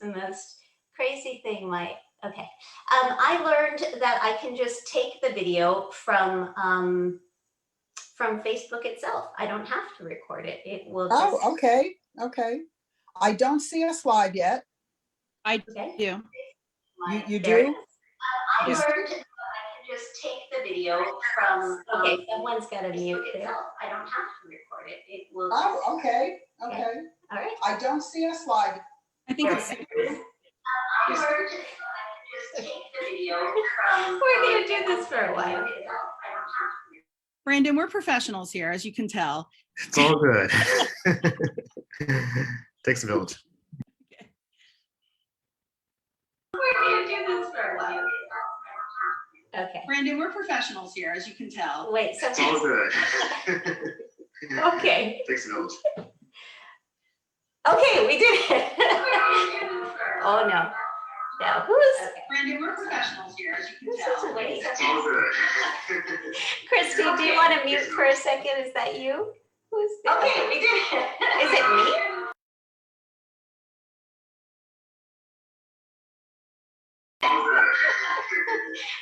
the most crazy thing. Okay. I learned that I can just take the video from Facebook itself. I don't have to record it. It will just. Oh, okay. I don't see a slide yet. I do. You do? I learned that I can just take the video from. Okay, someone's got to mute it. I don't have to record it. It will. Oh, okay. All right. I don't see a slide. I think it's. I learned that I can just take the video from. We're going to do this for a while. Brandon, we're professionals here, as you can tell. It's all good. Takes a village. We're going to do this for a while. Okay. Brandon, we're professionals here, as you can tell. Wait, It's all good. Okay. Takes a village. Okay, we did it. Oh no. Now who's? Brandon, we're professionals here, as you can tell. Wait. It's all good. Christy, do you want to mute for a second? Is that you? Who's there? Okay, we did it. Is it me?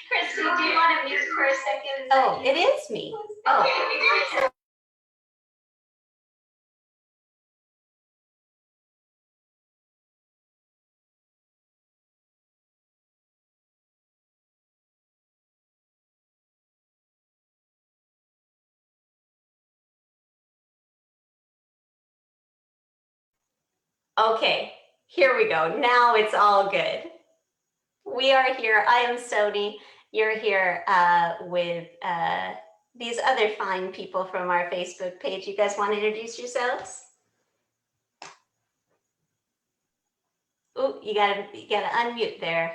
Christy, do you want to mute for a second? Oh, it is me. Oh. Okay, we did it. Okay, here we go. Now it's all good. We are here. I am Sony. You're here with these other fine people from our Facebook page. You guys want to introduce yourselves? Oh, you gotta unmute there.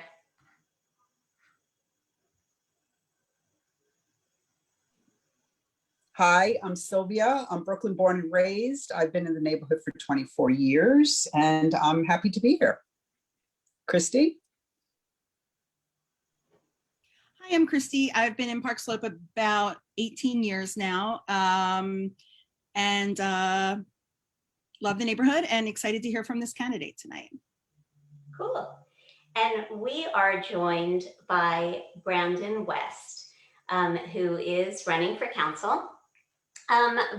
Hi, I'm Sylvia. I'm Brooklyn born and raised. I've been in the neighborhood for 24 years and I'm happy to be here. Christy? Hi, I'm Christy. I've been in Park Slope about 18 years now, and love the neighborhood and excited to hear from this candidate tonight. Cool. And we are joined by Brandon West, who is running for council.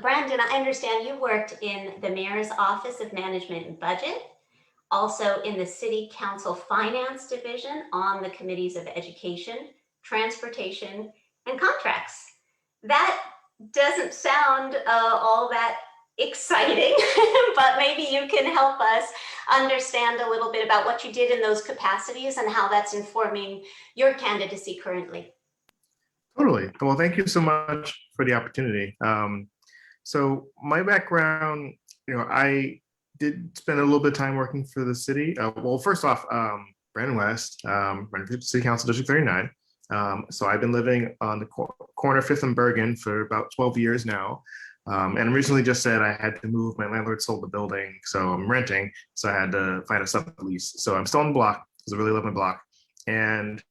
Brandon, I understand you worked in the Mayor's Office of Management and Budget, also in the City Council Finance Division on the committees of Education, Transportation, and Contracts. That doesn't sound all that exciting, but maybe you can help us understand a little bit about what you did in those capacities and how that's informing your candidacy currently. Totally. Well, thank you so much for the opportunity. So my background, I did spend a little bit of time working for the city. Well, first off, Brandon West, running for City Council District 39. So I've been living on the corner of 5th and Bergen for about 12 years now. And recently just said I had to move. My landlord sold the building, so I'm renting. So I had to find a sublease. So I'm still on the block because I really love my block. And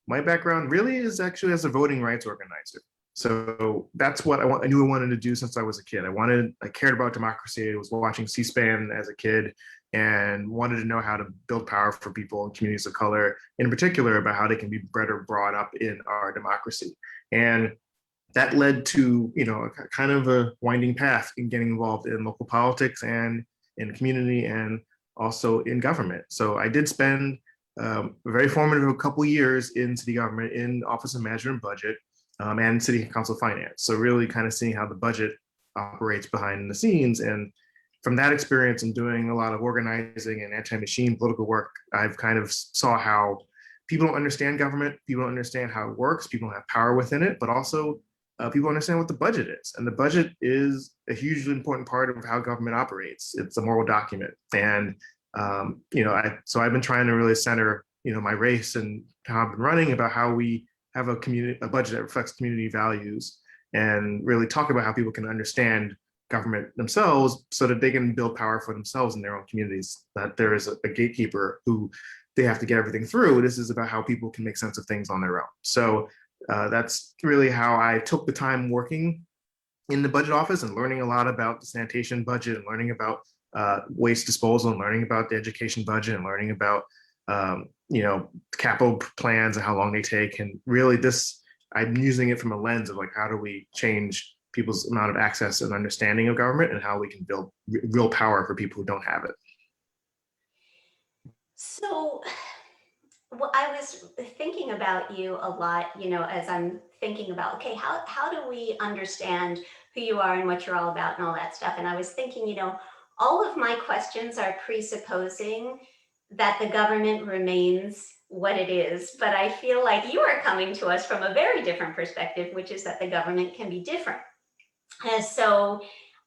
my background really is actually as a voting rights organizer. So that's what I knew I wanted to do since I was a kid. I cared about democracy. I was watching C-SPAN as a kid and wanted to know how to build power for people in communities of color, in particular about how they can be better brought up in our democracy. And that led to, a kind of a winding path in getting involved in local politics and in the community and also in government. So I did spend a very formative couple years in city government, in Office of Management and Budget, and City Council Finance. So really kind of seeing how the budget operates behind the scenes. And from that experience and doing a lot of organizing and anti-machine political work, I've kind of saw how people don't understand government, people don't understand how it works, people don't have power within it, but also people understand what the budget is. And the budget is a hugely important part of how government operates. It's a moral document. And so I've been trying to really center, my race and how I've been running about how we have a budget that reflects community values and really talk about how people can understand government themselves so that they can build power for themselves in their own communities, that there is a gatekeeper who they have to get everything through. This is about how people can make sense of things on their own. So that's really how I took the time working in the budget office and learning a lot about the sanitation budget and learning about waste disposal and learning about the education budget and learning about capital plans and how long they take. And really I'm using it from a lens of like, how do we change people's amount of access and understanding of government and how we can build real power for people who don't have it. So, well, I was thinking about you a lot, as I'm thinking about, okay, how do we understand who you are and what you're all about and all that stuff? And I was thinking, all of my questions are presupposing that the government remains what it is, but I feel like you are coming to us from a very different perspective, which is that the government can be different. And so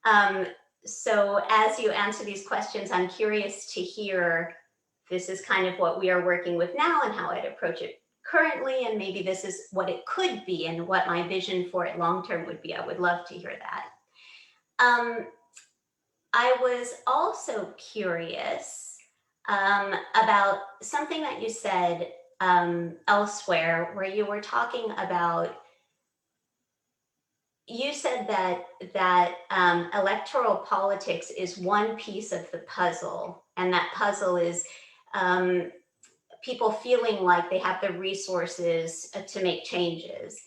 as you answer these questions, I'm curious to hear, this is kind of what we are working with now and how I'd approach it currently, and maybe this is what it could be and what my vision for it long-term would be. I would love to hear that. I was also curious about something that you said elsewhere, where you were talking about, you said that electoral politics is one piece of the puzzle, and that puzzle is people feeling like they have the resources to make changes.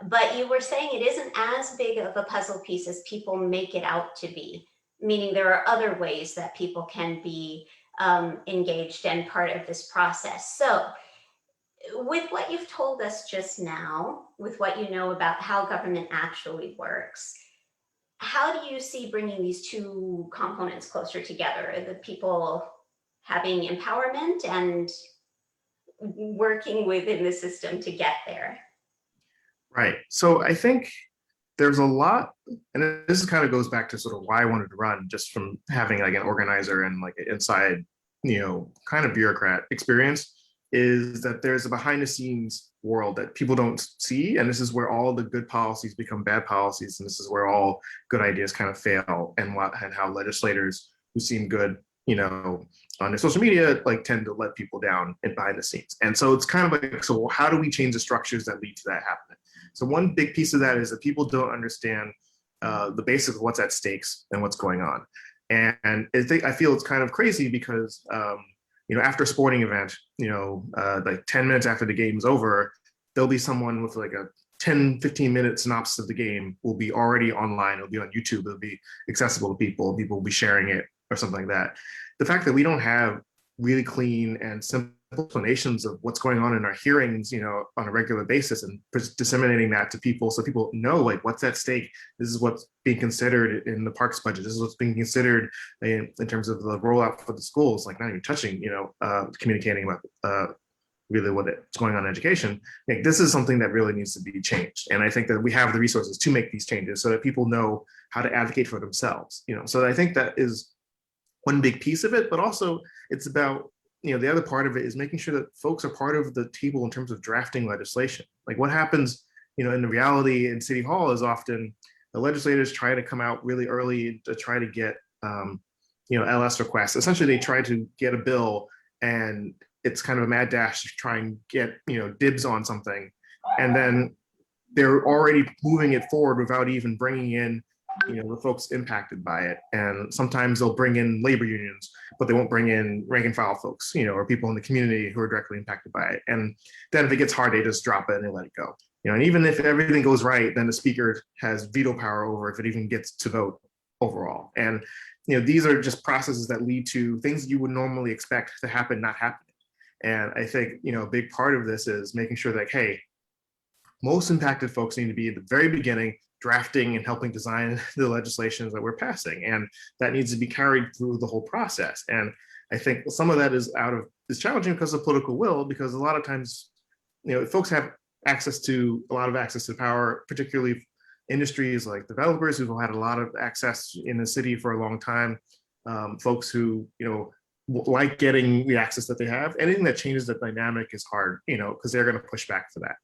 But you were saying it isn't as big of a puzzle piece as people make it out to be, meaning there are other ways that people can be engaged and part of this process. So with what you've told us just now, with what you know about how government actually works, how do you see bringing these two components closer together? The people having empowerment and working within the system to get there? Right. So I think there's a lot, and this kind of goes back to sort of why I wanted to run, just from having like an organizer and like an inside, kind of bureaucrat experience, is that there's a behind the scenes world that people don't see. And this is where all the good policies become bad policies. And this is where all good ideas kind of fail, and how legislators who seem good, on their social media, like tend to let people down and behind the scenes. And so it's kind of like, so how do we change the structures that lead to that happening? So one big piece of that is that people don't understand the basics of what's at stakes and what's going on. And I feel it's kind of crazy because, after a sporting event, like 10 minutes after the game's over, there'll be someone with like a 10, 15-minute synopsis of the game will be already online. It'll be on YouTube. It'll be accessible to people. People will be sharing it or something like that. The fact that we don't have really clean and simple explanations of what's going on in our hearings, on a regular basis, and disseminating that to people so people know like what's at stake. This is what's being considered in the parks budget. This is what's being considered in terms of the rollout for the schools, like not even touching, communicating about really what's going on in education. Like, this is something that really needs to be changed. And I think that we have the resources to make these changes so that people know how to advocate for themselves, So I think that is one big piece of it, but also it's about, the other part of it is making sure that folks are part of the table in terms of drafting legislation. Like what happens, in the reality in City Hall is often the legislators try to come out really early to try to get, LS requests. Essentially, they try to get a bill and it's kind of a mad dash to try and get, dibs on something. And then they're already moving it forward without even bringing in the folks impacted by it. And sometimes they'll bring in labor unions, but they won't bring in rank and file folks, or people in the community who are directly impacted by it. And then if it gets hard, they just drop it and they let it go. And even if everything goes right, then the speaker has veto power over if it even gets to vote overall. And these are just processes that lead to things you would normally expect to happen not happening. And I think a big part of this is making sure that, hey, most impacted folks need to be at the very beginning, drafting and helping design the legislations that we're passing. And that needs to be carried through the whole process. And I think some of that is challenging because of political will, because a lot of times, folks have access to power, particularly industries like developers who've had a lot of access in the city for a long time, folks who, like getting the access that they have. Anything that changes the dynamic is hard, because they're going to push back for that.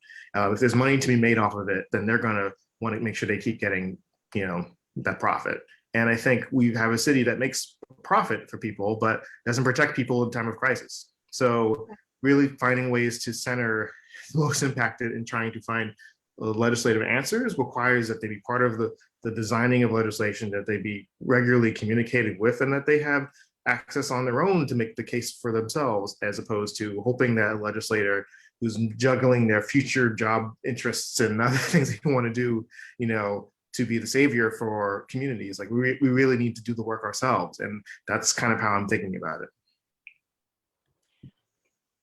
If there's money to be made off of it, then they're going to want to make sure they keep getting, that profit. And I think we have a city that makes profit for people, but doesn't protect people in time of crisis. So really finding ways to center the most impacted and trying to find legislative answers requires that they be part of the the designing of legislation, that they be regularly communicated with, and that they have access on their own to make the case for themselves, as opposed to hoping that a legislator who's juggling their future job interests and other things they want to do, to be the savior for communities. Like we really need to do the work ourselves. And that's kind of how I'm thinking about it.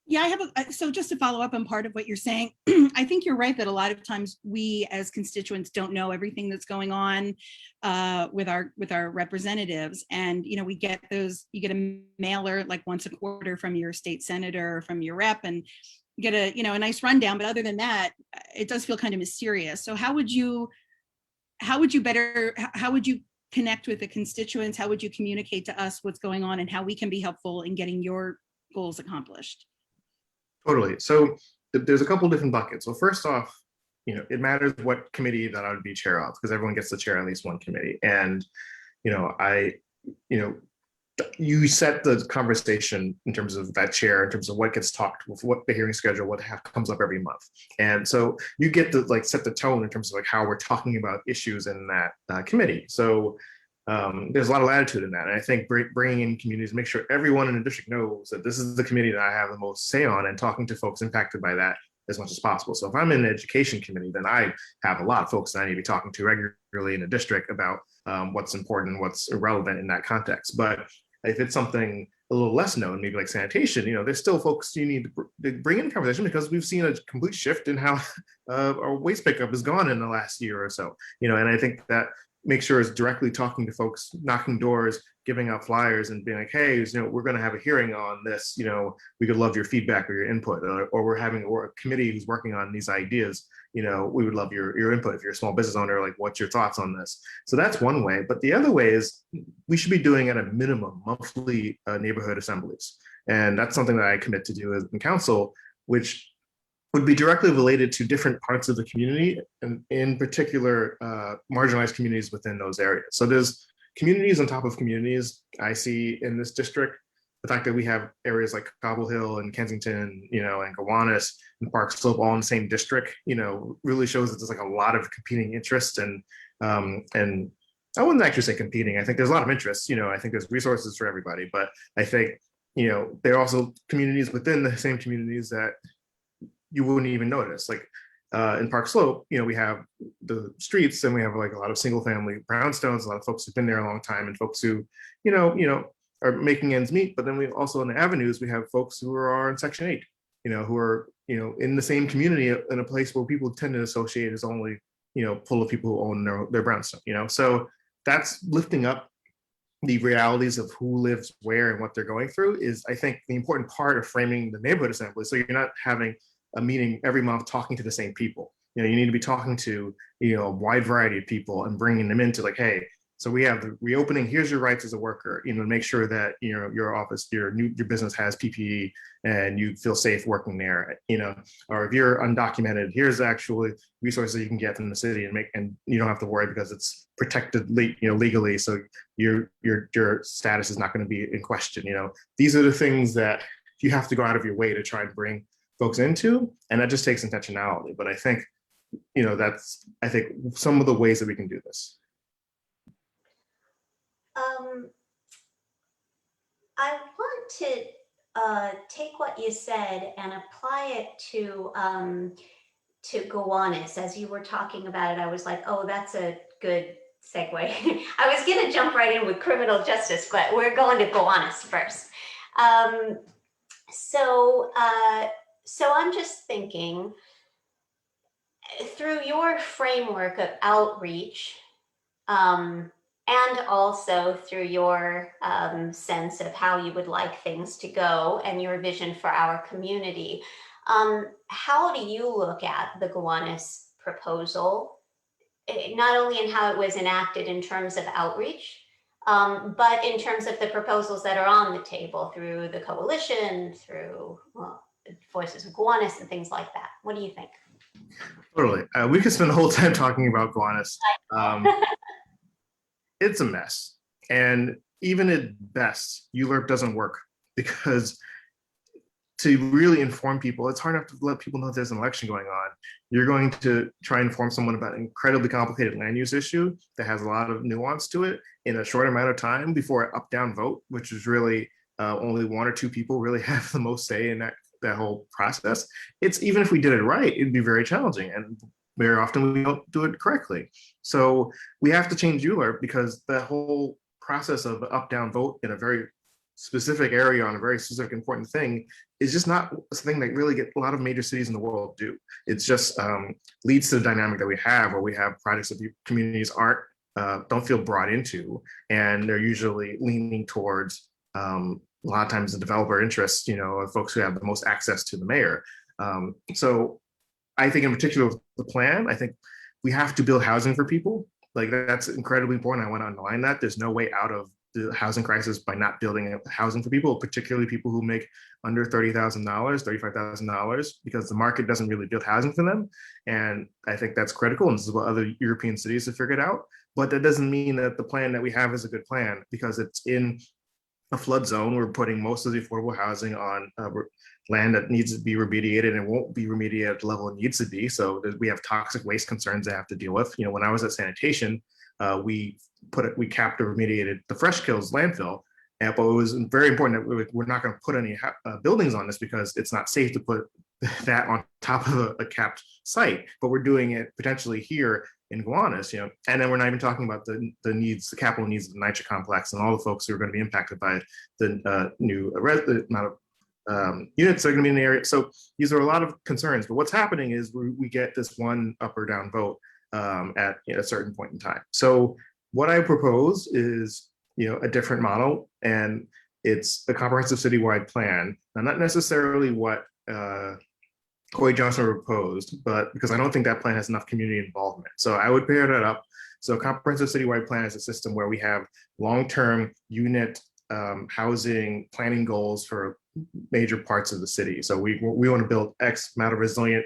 Yeah, so just to follow up on part of what you're saying, I think you're right that a lot of times we as constituents don't know everything that's going on with our representatives. And, you get a mailer like once a quarter from your state senator or from your rep, and you get a nice rundown. But other than that, it does feel kind of mysterious. So how would you connect with the constituents? How would you communicate to us what's going on and how we can be helpful in getting your goals accomplished? Totally. So there's a couple different buckets. So first off, it matters what committee that I would be chair of, because everyone gets to chair at least one committee. And, you set the conversation in terms of that chair, in terms of what gets talked, what the hearing schedule, what comes up every month. And so you get to set the tone in terms of how we're talking about issues in that committee. So there's a lot of latitude in that. And I think bringing in communities, make sure everyone in the district knows that this is the committee that I have the most say on, and talking to folks impacted by that as much as possible. So if I'm in the education committee, then I have a lot of folks that I need to be talking to regularly in the district about what's important, what's irrelevant in that context. But if it's something a little less known, maybe like sanitation, there's still folks you need to bring in the conversation, because we've seen a complete shift in how our waste pickup has gone in the last year or so. And I think that make sure is directly talking to folks, knocking doors, giving out flyers and being like, hey, we're going to have a hearing on this, we could love your feedback or your input, or we're having a committee who's working on these ideas, we would love your input. If you're a small business owner, what's your thoughts on this? So that's one way. But the other way is we should be doing at a minimum monthly neighborhood assemblies. And that's something that I commit to do as in council, which would be directly related to different parts of the community, and in particular, marginalized communities within those areas. So there's communities on top of communities I see in this district. The fact that we have areas like Cobble Hill and Kensington, and Gowanus and Park Slope all in the same district, really shows that there's a lot of competing interests. And I wouldn't actually say competing. I think there's a lot of interests. I think there's resources for everybody, but I think, there are also communities within the same communities that you wouldn't even notice. In Park Slope, we have the streets, and we have a lot of single family brownstones, a lot of folks who've been there a long time, and folks who, are making ends meet. But then we also, in the avenues, we have folks who are in Section 8, who are, in the same community, in a place where people tend to associate as only, full of people who own their brownstone, so that's lifting up the realities of who lives where and what they're going through is, I think, the important part of framing the neighborhood assembly. So you're not having a meeting every month talking to the same people. You need to be talking to, a wide variety of people and bringing them into hey, so we have the reopening, here's your rights as a worker, make sure that, your office, your business has PPE and you feel safe working there, or if you're undocumented, here's actually resources you can get from the city and you don't have to worry because it's protected, legally. So your status is not going to be in question. These are the things that you have to go out of your way to try and bring folks into, and that just takes intentionality. But I think, that's, I think, some of the ways that we can do this. I want to take what you said and apply it to Gowanus. As you were talking about it, I was like, oh, that's a good segue. I was going to jump right in with criminal justice, but we're going to Gowanus first. So I'm just thinking, through your framework of outreach, and also through your sense of how you would like things to go and your vision for our community, how do you look at the Gowanus proposal, not only in how it was enacted in terms of outreach, but in terms of the proposals that are on the table through the coalition, through the Voices of Gowanus and things like that? What do you think? Totally. We could spend the whole time talking about Gowanus. It's a mess. And even at best, ULURP doesn't work, because to really inform people, it's hard enough to let people know there's an election going on. You're going to try and inform someone about an incredibly complicated land use issue that has a lot of nuance to it in a short amount of time before an up-down vote, which is really only one or two people really have the most say in that whole process. It's even if we did it right, it'd be very challenging, and very often we don't do it correctly. So we have to change ULURP because the whole process of up-down vote in a very specific area on a very specific important thing is just not something that really a lot of major cities in the world do. It's just leads to the dynamic that we have, where we have projects that communities don't feel brought into, and they're usually leaning towards a lot of times the developer interests, of folks who have the most access to the mayor. So I think in particular with the plan, I think we have to build housing for people. Like, that's incredibly important. I want to underline that. There's no way out of the housing crisis by not building housing for people, particularly people who make under $30,000, $35,000, because the market doesn't really build housing for them. And I think that's critical. And this is what other European cities have figured out. But that doesn't mean that the plan that we have is a good plan, because it's in a flood zone. We're putting most of the affordable housing on land that needs to be remediated and won't be remediated at the level it needs to be. So we have toxic waste concerns that have to deal with. When I was at sanitation, we capped or remediated the Fresh Kills landfill, but it was very important that we're not going to put any buildings on this, because it's not safe to put that on top of a capped site. But we're doing it potentially here in Gowanus, and then we're not even talking about the capital needs of the NYCHA complex and all the folks who are going to be impacted by the new amount of units that are going to be in the area. So these are a lot of concerns. But what's happening is we get this one up or down vote at a certain point in time. So what I propose is, a different model, and it's a comprehensive citywide plan. Now, not necessarily what Corey Johnson proposed, but because I don't think that plan has enough community involvement. So I would pair that up. So comprehensive citywide plan is a system where we have long-term unit housing planning goals for major parts of the city. So we want to build X amount of resilient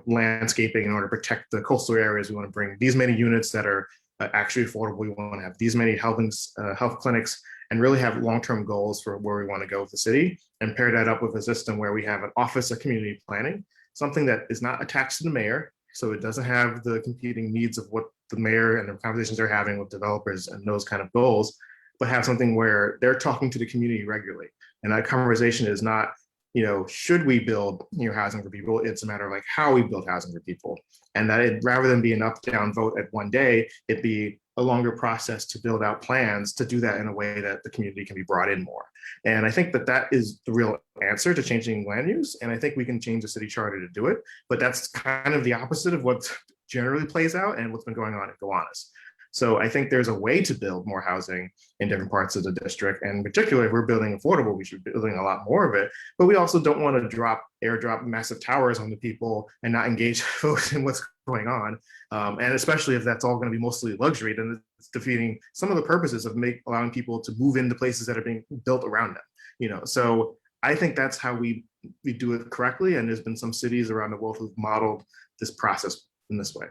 landscaping in order to protect the coastal areas. We want to bring these many units that are actually affordable. We want to have these many health clinics, and really have long-term goals for where we want to go with the city, and pair that up with a system where we have an office of community planning, something that is not attached to the mayor. So it doesn't have the competing needs of what the mayor and the conversations they're having with developers and those kind of goals, but have something where they're talking to the community regularly. And that conversation is not, should we build housing for people? It's a matter of like how we build housing for people. And that rather than be an up-down vote at one day, it'd be a longer process to build out plans to do that in a way that the community can be brought in more. And I think that is the real answer to changing land use. And I think we can change the city charter to do it, but that's kind of the opposite of what generally plays out and what's been going on at Gowanus. So I think there's a way to build more housing in different parts of the district. And particularly if we're building affordable, we should be building a lot more of it. But we also don't want to airdrop massive towers on the people and not engage folks in what's going on. And especially if that's all going to be mostly luxury, then it's defeating some of the purposes of allowing people to move into places that are being built around them. So I think that's how we do it correctly. And there's been some cities around the world who've modeled this process in this way.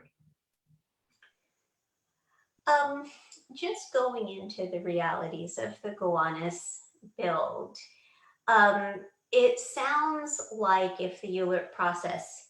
Just going into the realities of the Gowanus build, it sounds like if the ULURP process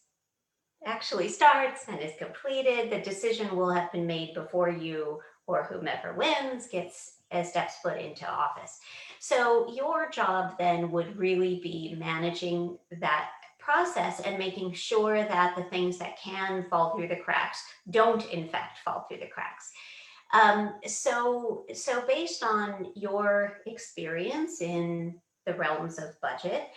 actually starts and is completed, the decision will have been made before you or whomever wins steps foot into office. So your job then would really be managing that process and making sure that the things that can fall through the cracks don't in fact fall through the cracks. So based on your experience in the realms of budget,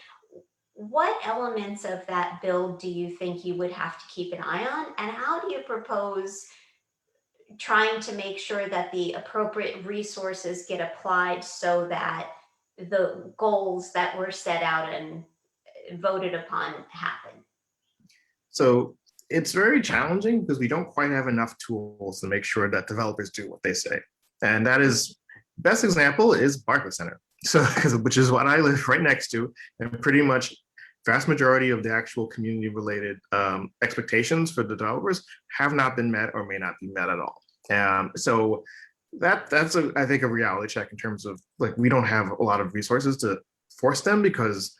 what elements of that build do you think you would have to keep an eye on? And how do you propose trying to make sure that the appropriate resources get applied so that the goals that were set out and voted upon happen? So it's very challenging because we don't quite have enough tools to make sure that developers do what they say. And that is, best example is Barclays Center. So, which is what I live right next to, and pretty much vast majority of the actual community related expectations for the developers have not been met or may not be met at all. So that's I think a reality check in terms of like, we don't have a lot of resources to force them because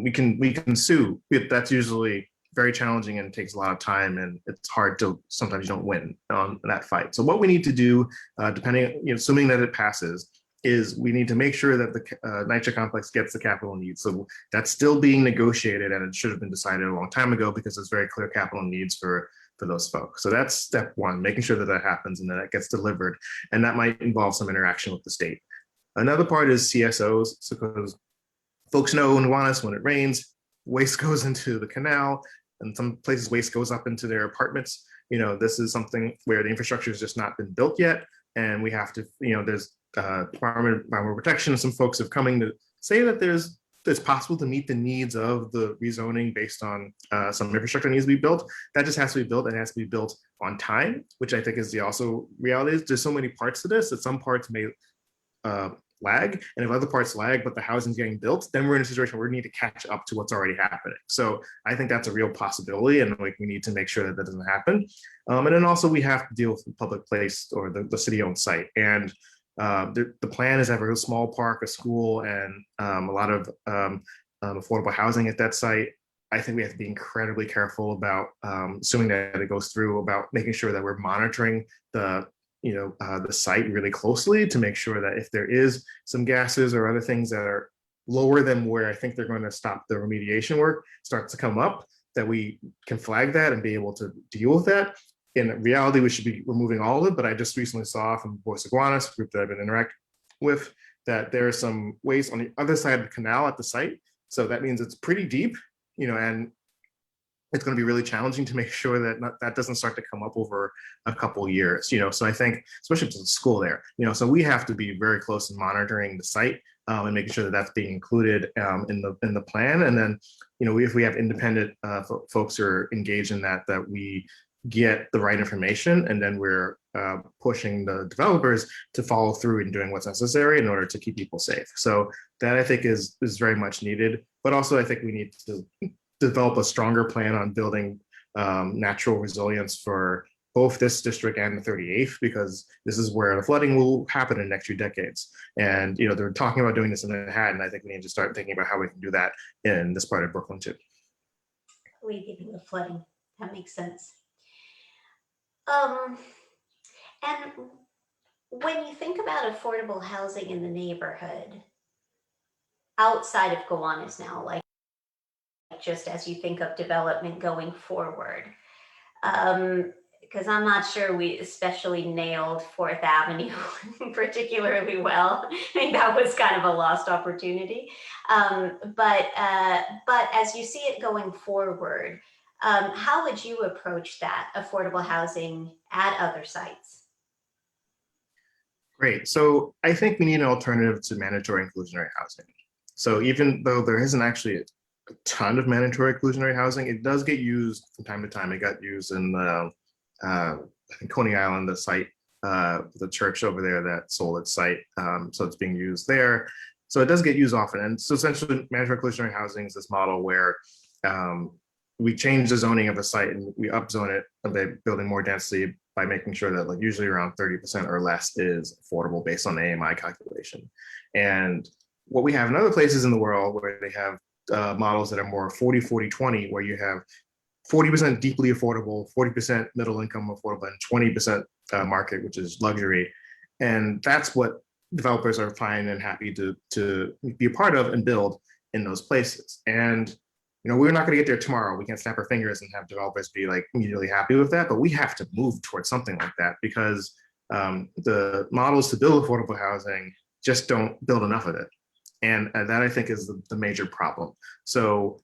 we can sue. That's usually very challenging and takes a lot of time, and it's hard to, sometimes you don't win on that fight. So what we need to do, depending, assuming that it passes, is we need to make sure that the NYCHA complex gets the capital needs. So that's still being negotiated, and it should have been decided a long time ago because there's very clear capital needs for those folks. So that's step one, making sure that that happens and that it gets delivered. And that might involve some interaction with the state. Another part is CSOs, so because folks know in Nuwana's, when it rains, waste goes into the canal, and some places waste goes up into their apartments. This is something where the infrastructure has just not been built yet, and we have to, there's Department of Environmental Protection, some folks have coming to say that it's possible to meet the needs of the rezoning based on some infrastructure that needs to be built. That just has to be built, and it has to be built on time, which I think is the also reality. Is there's so many parts to this that some parts may lag, and if other parts lag but the housing's getting built, then we're in a situation where we need to catch up to what's already happening. So I think that's a real possibility, and we need to make sure that that doesn't happen. And then also we have to deal with the public place or the city-owned site. And the plan is to have a small park, a school, and a lot of affordable housing at that site. I think we have to be incredibly careful about assuming that it goes through, about making sure that we're monitoring the site really closely to make sure that if there is some gases or other things that are lower than where I think they're going to stop the remediation work starts to come up, that we can flag that and be able to deal with that. In reality, we should be removing all of it, but I just recently saw from Voice Iguanas, a group that I've been interacting with, that there are some waste on the other side of the canal at the site. So that means it's pretty deep, and it's going to be really challenging to make sure that that doesn't start to come up over a couple of years. So I think, especially if there's a school there, so we have to be very close in monitoring the site and making sure that that's being included in the plan. And then, if we have independent folks who are engaged in that we get the right information, and then we're pushing the developers to follow through in doing what's necessary in order to keep people safe. So that I think is very much needed. But also I think we need to develop a stronger plan on building natural resilience for both this district and the 38th, because this is where the flooding will happen in the next few decades. And they're talking about doing this in Manhattan. I think we need to start thinking about how we can do that in this part of Brooklyn too. Alleviating the flooding, that makes sense. And when you think about affordable housing in the neighborhood, outside of Gowanus now, like just as you think of development going forward, because I'm not sure we especially nailed 4th Avenue particularly well. I think that was kind of a lost opportunity. But as you see it going forward, how would you approach that affordable housing at other sites? Great. So I think we need an alternative to mandatory inclusionary housing. So even though there isn't actually a ton of mandatory inclusionary housing, it does get used from time to time. It got used in the I think Coney Island, the site, the church over there that sold its site. So it's being used there. So it does get used often. And so essentially mandatory inclusionary housing is this model where we change the zoning of a site and we upzone it by building more density by making sure that like usually around 30% or less is affordable based on the AMI calculation. And what we have in other places in the world where they have models that are more 40-40-20, where you have 40% deeply affordable, 40% middle income affordable, and 20% market, which is luxury. And that's what developers are fine and happy to be a part of and build in those places. And we're not going to get there tomorrow. We can't snap our fingers and have developers be like immediately happy with that, but we have to move towards something like that because the models to build affordable housing just don't build enough of it. And that I think is the major problem. So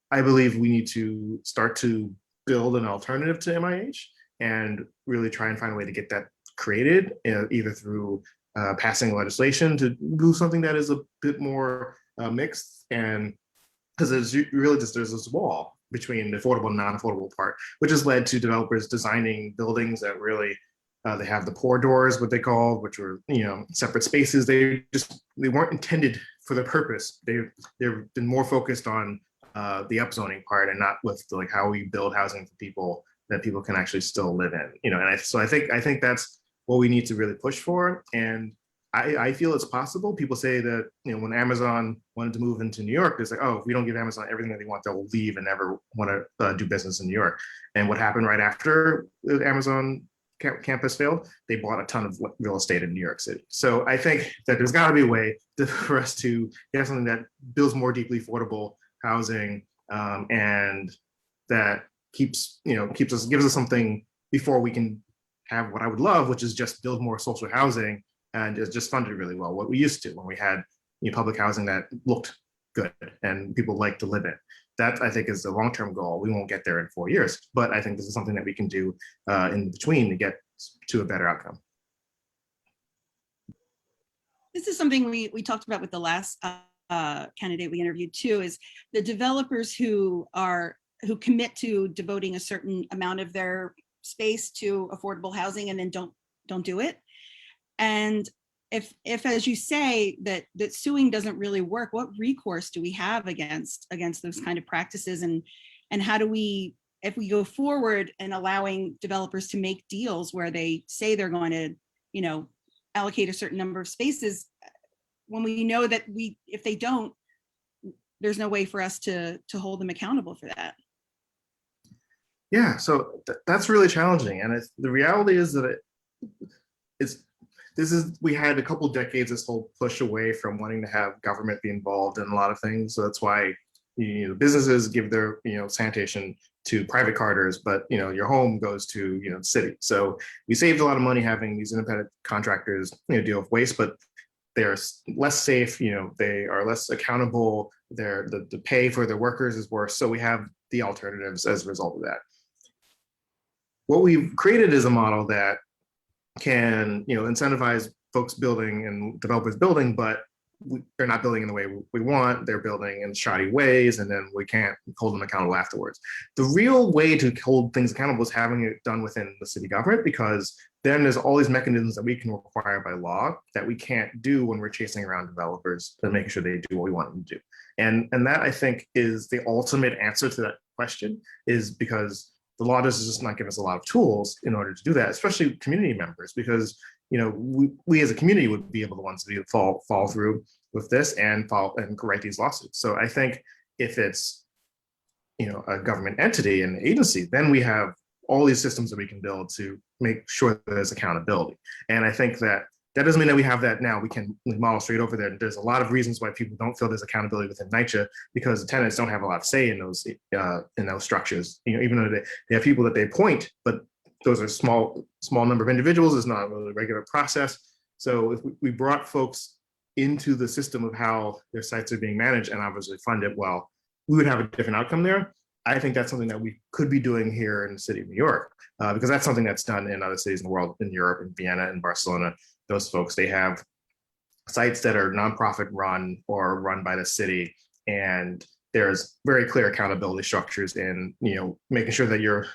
I believe we need to start to build an alternative to MIH and really try and find a way to get that created, either through passing legislation to do something that is a bit more mixed, and because there's this wall between the affordable and non-affordable part, which has led to developers designing buildings that really they have the pour doors, what they call, which were separate spaces. They weren't intended for the purpose. They've been more focused on the upzoning part and not with like how we build housing for people that people can actually still live in. And so I think that's what we need to really push for. And I feel it's possible. People say that, you know, when Amazon wanted to move into New York, it's like, oh, if we don't give Amazon everything that they want, they'll leave and never want to do business in New York. And what happened right after the Amazon campus failed? They bought a ton of real estate in New York City. So I think that there's got to be a way for us to get something that builds more deeply affordable housing, and that gives us something before we can have what I would love, which is just build more social housing and is just funded really well. What we used to when we had, you know, public housing that looked good and people liked to live in. That, I think, is the long-term goal. We won't get there in 4 years, but I think this is something that we can do in between to get to a better outcome. This is something we talked about with the last candidate we interviewed too, is the developers who commit to devoting a certain amount of their space to affordable housing and then don't do it. And if as you say that suing doesn't really work, what recourse do we have against those kind of practices, and how do we, if we go forward and allowing developers to make deals where they say they're going to, you know, allocate a certain number of spaces, when we know that if they don't, there's no way for us to hold them accountable for that. Yeah, so that's really challenging, and the reality is that we had a couple decades this whole push away from wanting to have government be involved in a lot of things. So that's why, you know, businesses give their, you know, sanitation to private carters, but, you know, your home goes to, you know, the city. So we saved a lot of money having these independent contractors, you know, deal with waste, but they're less safe, you know, they are less accountable, the pay for their workers is worse. So we have the alternatives as a result of that. What we've created is a model that can, you know, incentivize folks building and developers building, but they're not building in the way we want. They're building in shoddy ways, and then we can't hold them accountable afterwards. The real way to hold things accountable is having it done within the city government, because then there's all these mechanisms that we can require by law that we can't do when we're chasing around developers and making sure they do what we want them to do. And that, I think, is the ultimate answer to that question, is because the law does just not give us a lot of tools in order to do that, especially community members, because, you know, we as a community would be able to ones to fall through with this and write these lawsuits. So I think if it's, you know, a government entity and agency, then we have all these systems that we can build to make sure that there's accountability. And I think that doesn't mean that we have that now. We can model straight over there. There's a lot of reasons why people don't feel there's accountability within NYCHA, because the tenants don't have a lot of say in those structures. You know, even though they have people that they appoint, but those are small number of individuals. It's not really a regular process. So if we brought folks into the system of how their sites are being managed and obviously funded, well, we would have a different outcome there. I think that's something that we could be doing here in the city of New York, because that's something that's done in other cities in the world, in Europe, in Vienna, and Barcelona. Those folks, they have sites that are nonprofit run or run by the city, and there's very clear accountability structures in, you know, making sure that your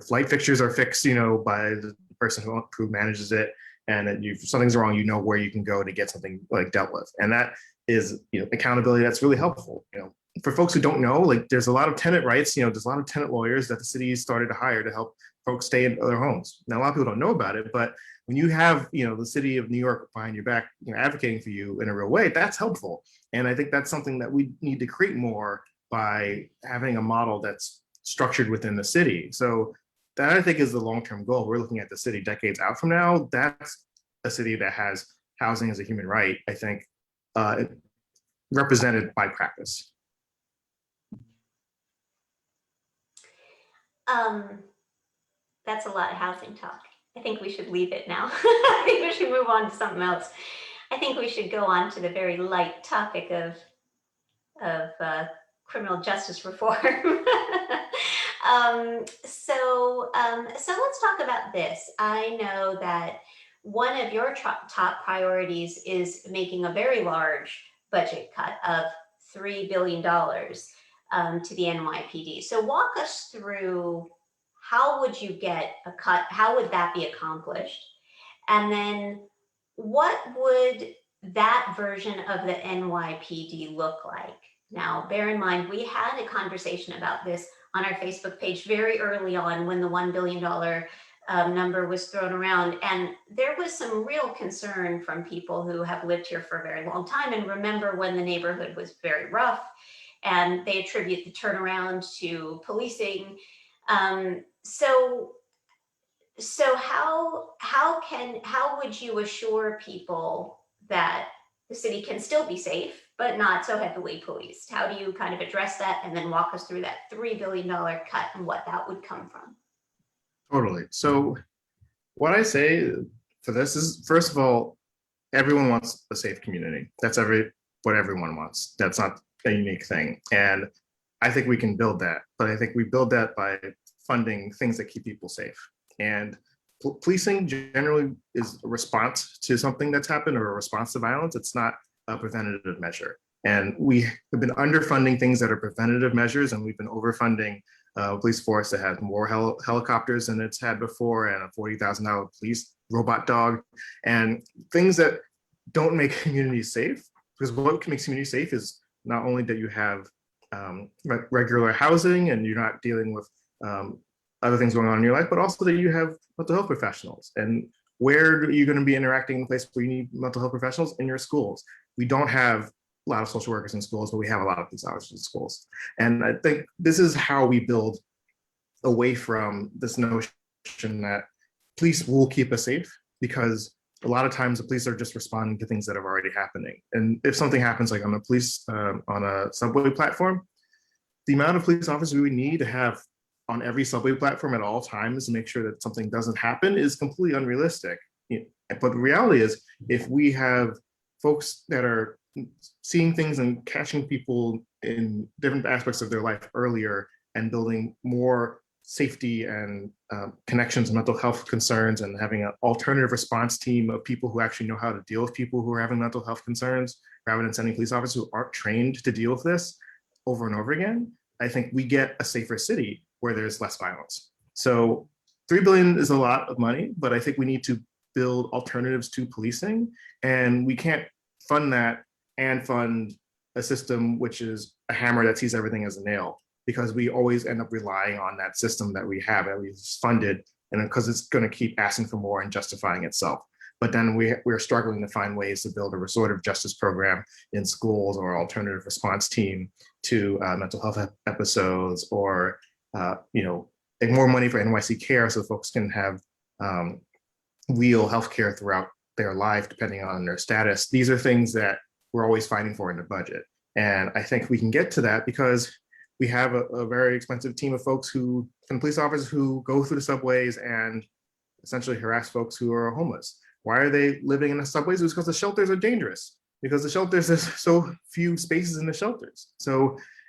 light fixtures are fixed, you know, by the person who manages it, and that if something's wrong, you know where you can go to get something like dealt with. And that is, you know, accountability that's really helpful. You know, for folks who don't know, like, there's a lot of tenant rights, you know, there's a lot of tenant lawyers that the city started to hire to help folks stay in their homes. Now, a lot of people don't know about it, but when you have, you know, the city of New York behind your back, you know, advocating for you in a real way, that's helpful. And I think that's something that we need to create more by having a model that's structured within the city. So that, I think, is the long-term goal. We're looking at the city decades out from now. That's a city that has housing as a human right, I think, represented by practice. That's a lot of housing talk. I think we should leave it now. I think we should move on to something else. I think we should go on to the very light topic of criminal justice reform. So let's talk about this. I know that one of your top priorities is making a very large budget cut of $3 billion to the NYPD. So walk us through, how would you get a cut? How would that be accomplished? And then what would that version of the NYPD look like? Now, bear in mind, we had a conversation about this on our Facebook page very early on when the $1 billion number was thrown around. And there was some real concern from people who have lived here for a very long time and remember when the neighborhood was very rough, and they attribute the turnaround to policing. So how would you assure people that the city can still be safe, but not so heavily policed? How do you kind of address that, and then walk us through that $3 billion cut and what that would come from? Totally. So what I say for this is, first of all, everyone wants a safe community. That's what everyone wants. That's not a unique thing. And I think we can build that, but I think we build that by funding things that keep people safe. And policing generally is a response to something that's happened or a response to violence. It's not a preventative measure. And we have been underfunding things that are preventative measures, and we've been overfunding police force that has more helicopters than it's had before, and a $40,000 police robot dog, and things that don't make communities safe. Because what makes communities safe is not only that you have regular housing and you're not dealing with other things going on in your life, but also that you have mental health professionals. And where are you going to be interacting in a place where you need mental health professionals? In your schools. We don't have a lot of social workers in schools, but we have a lot of police officers in schools. And I think this is how we build away from this notion that police will keep us safe, because a lot of times the police are just responding to things that are already happening. And if something happens like on a subway platform, the amount of police officers we need to have on every subway platform at all times to make sure that something doesn't happen is completely unrealistic. But the reality is, if we have folks that are seeing things and catching people in different aspects of their life earlier and building more safety and connections and mental health concerns, and having an alternative response team of people who actually know how to deal with people who are having mental health concerns, rather than sending police officers who aren't trained to deal with this over and over again, I think we get a safer city where there's less violence. So $3 billion is a lot of money, but I think we need to build alternatives to policing, and we can't fund that and fund a system which is a hammer that sees everything as a nail, because we always end up relying on that system that we have, that we've funded, and because it's going to keep asking for more and justifying itself. But then we're struggling to find ways to build a restorative justice program in schools, or alternative response team to mental health episodes, or more money for NYC Care so folks can have real healthcare throughout their life, depending on their status. These are things that we're always fighting for in the budget. And I think we can get to that because we have a very expensive team of folks and police officers who go through the subways and essentially harass folks who are homeless. Why are they living in the subways? It's because the shelters are dangerous, because the shelters, there's so few spaces in the shelters.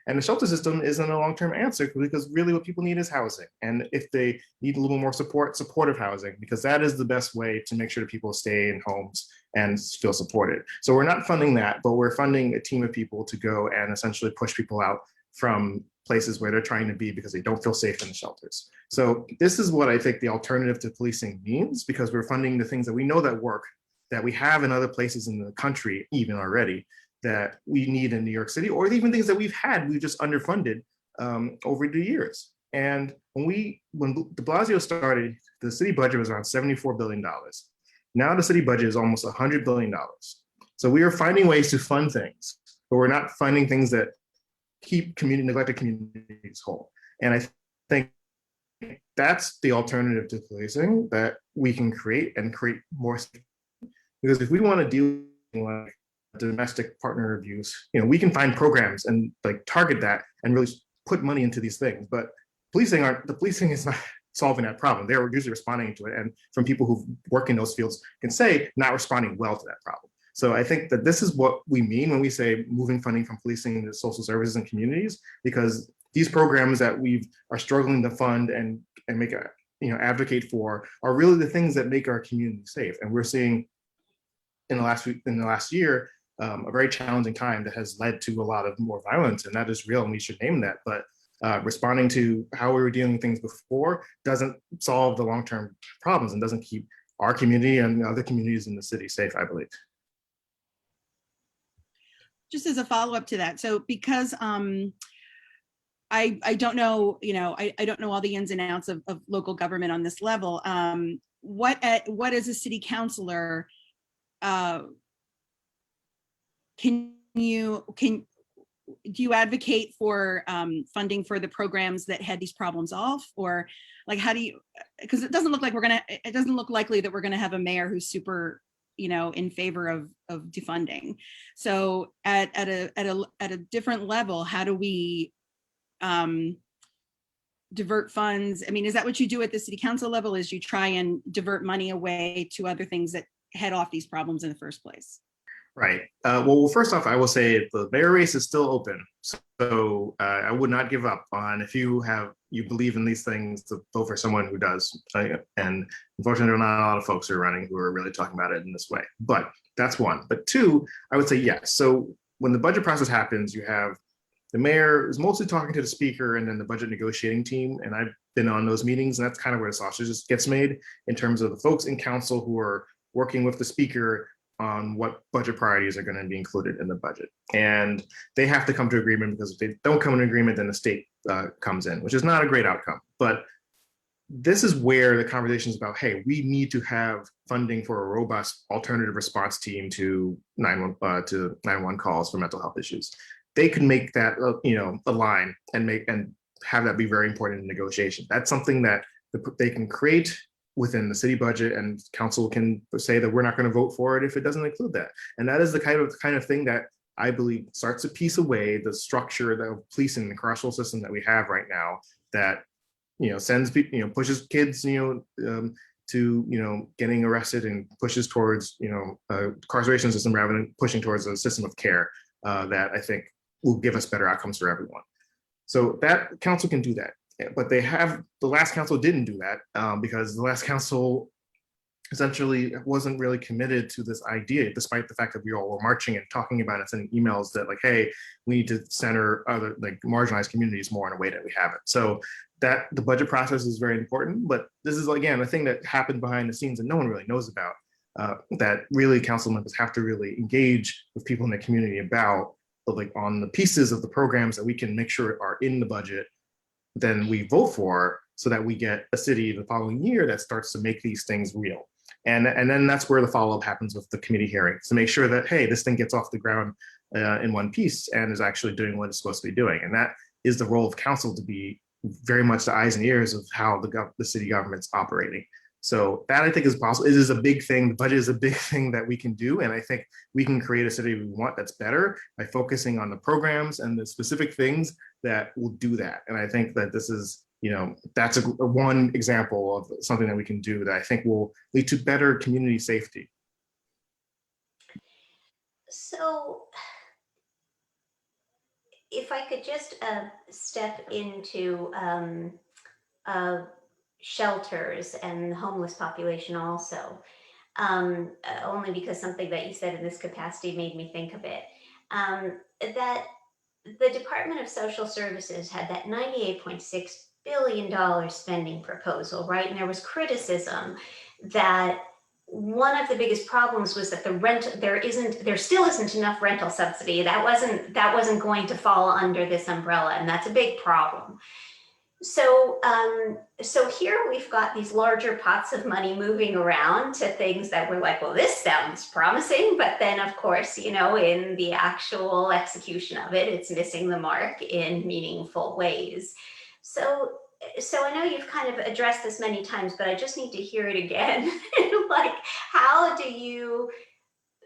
And the shelter system isn't a long-term answer, because really what people need is housing. And if they need a little more support, supportive housing, because that is the best way to make sure that people stay in homes and feel supported. So we're not funding that, but we're funding a team of people to go and essentially push people out from places where they're trying to be because they don't feel safe in the shelters. So this is what I think the alternative to policing means, because we're funding the things that we know that work, that we have in other places in the country even already, that we need in New York City, or even things that we've just underfunded over the years. And when de Blasio started, the city budget was around $74 billion. Now the city budget is almost $100 billion. So we are finding ways to fund things, but we're not funding things that keep neglected communities whole. And I think that's the alternative to policing that we can create more. Because if we want to deal with domestic partner abuse, we can find programs and target that and really put money into these things. But the policing is not solving that problem. They're usually responding to it, and from people who work in those fields can say not responding well to that problem. So I think that this is what we mean when we say moving funding from policing to social services and communities, because these programs that we are struggling to fund and make advocate for are really the things that make our community safe. And we're seeing in the last year, a very challenging time that has led to a lot of more violence, and that is real, and we should name that. But responding to how we were dealing with things before doesn't solve the long-term problems and doesn't keep our community and other communities in the city safe, I believe. Just as a follow-up to that, so because I don't know, I don't know all the ins and outs of local government on this level. What as a city councilor, do you advocate for funding for the programs that head these problems off, or like how do you? Because it doesn't look likely that we're gonna have a mayor who's super, in favor of defunding. So at a different level, how do we divert funds? I mean, is that what you do at the city council level? Is you try and divert money away to other things that head off these problems in the first place? Right. Well, first off, I will say the mayor race is still open. So I would not give up on, if you believe in these things, to vote for someone who does. And unfortunately, there are not a lot of folks who are running who are really talking about it in this way. But that's one. But two, I would say yes. So when the budget process happens, you have the mayor is mostly talking to the speaker and then the budget negotiating team. And I've been on those meetings, and that's kind of where the sausage gets made in terms of the folks in council who are working with the speaker on what budget priorities are going to be included in the budget. And they have to come to agreement, because if they don't come to agreement, then the state comes in, which is not a great outcome. But this is where the conversation is about, hey, we need to have funding for a robust alternative response team to 911 calls for mental health issues. They can make that, a line and have that be very important in negotiation. That's something that they can create within the city budget, and council can say that we're not going to vote for it if it doesn't include that. And that is the kind of thing that I believe starts to piece away the structure of policing, the carceral system that we have right now, that sends people, pushes kids, to getting arrested, and pushes towards incarceration system rather than pushing towards a system of care that I think will give us better outcomes for everyone. So that council can do that. But the last council didn't do that because the last council essentially wasn't really committed to this idea, despite the fact that we all were marching and talking about it, sending emails that like, hey, we need to center other marginalized communities more in a way that we haven't. So that the budget process is very important, but this is again a thing that happened behind the scenes and no one really knows about, that really council members have to really engage with people in the community about, on the pieces of the programs that we can make sure are in the budget, then we vote for, so that we get a city the following year that starts to make these things real. And then that's where the follow-up happens with the committee hearings, to make sure that, hey, this thing gets off the ground in one piece and is actually doing what it's supposed to be doing. And that is the role of council, to be very much the eyes and ears of how the city government's operating. So that I think is possible. It is a big thing. The budget is a big thing that we can do. And I think we can create a city we want that's better by focusing on the programs and the specific things that will do that. And I think that this is, that's one example of something that we can do that I think will lead to better community safety. So if I could just step into shelters and the homeless population also, only because something that you said in this capacity made me think of it, that the Department of Social Services had that $98.6 billion spending proposal, right? And there was criticism that one of the biggest problems was that there still isn't enough rental subsidy. That wasn't going to fall under this umbrella, and that's a big problem. So here we've got these larger pots of money moving around to things that we're like, well, this sounds promising, but then of course, in the actual execution of it, it's missing the mark in meaningful ways. So I know you've kind of addressed this many times, but I just need to hear it again. Like, how do you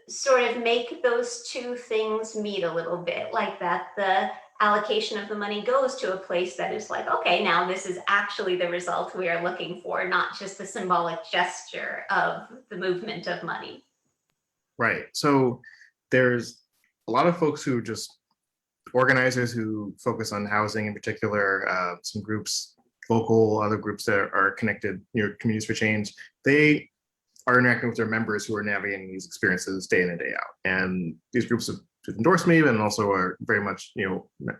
sort of make those two things meet a little bit, like that the allocation of the money goes to a place that is like, okay, now this is actually the result we are looking for, not just the symbolic gesture of the movement of money. Right. So there's a lot of folks who are just organizers who focus on housing in particular, some groups, local, other groups that are connected, Communities for Change. They are interacting with their members who are navigating these experiences day in and day out. And these groups have endorsed me and also are very much,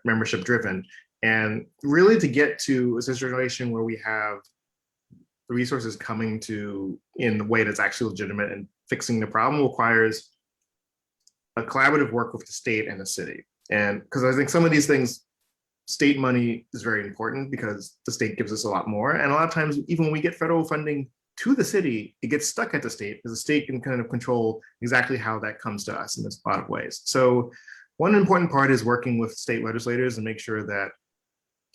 membership driven. And really to get to a situation where we have the resources coming to in the way that's actually legitimate and fixing the problem requires a collaborative work with the state and the city. And because I think some of these things state money is very important because the state gives us a lot more. And a lot of times, even when we get federal funding to the city, it gets stuck at the state because the state can kind of control exactly how that comes to us in a lot of ways. So one important part is working with state legislators and make sure that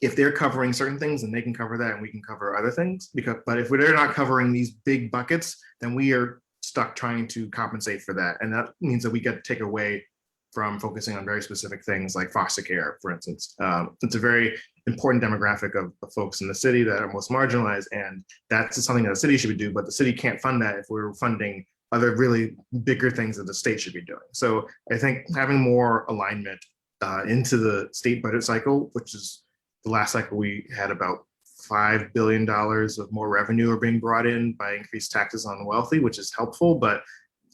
if they're covering certain things, then they can cover that and we can cover other things. But if they're not covering these big buckets, then we are stuck trying to compensate for that. And that means that we get to take away from focusing on very specific things like foster care, for instance. It's a very important demographic of folks in the city that are most marginalized, and that's something that the city should do, but the city can't fund that if we're funding other really bigger things that the state should be doing. So I think having more alignment into the state budget cycle, which is the last cycle we had about $5 billion of more revenue are being brought in by increased taxes on the wealthy, which is helpful, but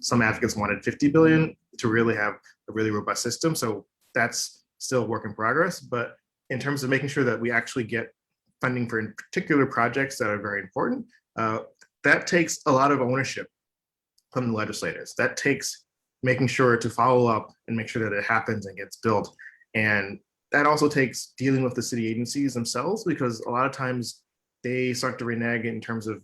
some advocates wanted 50 billion to really have a really robust system. So that's still a work in progress. But in terms of making sure that we actually get funding for in particular projects that are very important, that takes a lot of ownership from the legislators. That takes making sure to follow up and make sure that it happens and gets built. And that also takes dealing with the city agencies themselves, because a lot of times they start to renege in terms of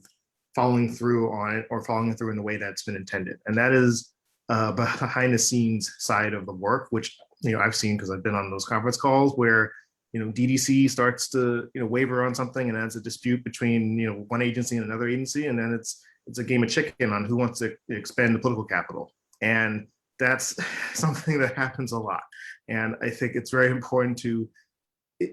following through on it or following through in the way that's been intended. And that is behind the scenes side of the work, which I've seen because I've been on those conference calls where DDC starts to waver on something, and that's a dispute between one agency and another agency, and then it's a game of chicken on who wants to expend the political capital. And that's something that happens a lot. And I think it's very important to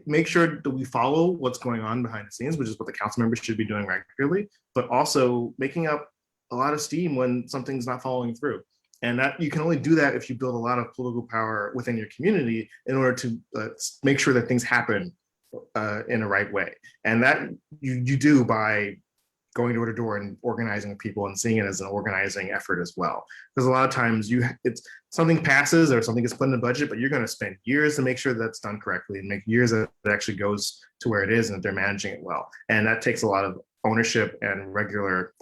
make sure that we follow what's going on behind the scenes, which is what the council members should be doing regularly, but also making up a lot of steam when something's not following through. And that you can only do that if you build a lot of political power within your community in order to make sure that things happen in the right way. And that you do by going door to door and organizing people and seeing it as an organizing effort as well. Because a lot of times it's something passes or something gets put in the budget, but you're going to spend years to make sure that's done correctly and make years that it actually goes to where it is and that they're managing it well. And that takes a lot of ownership and regular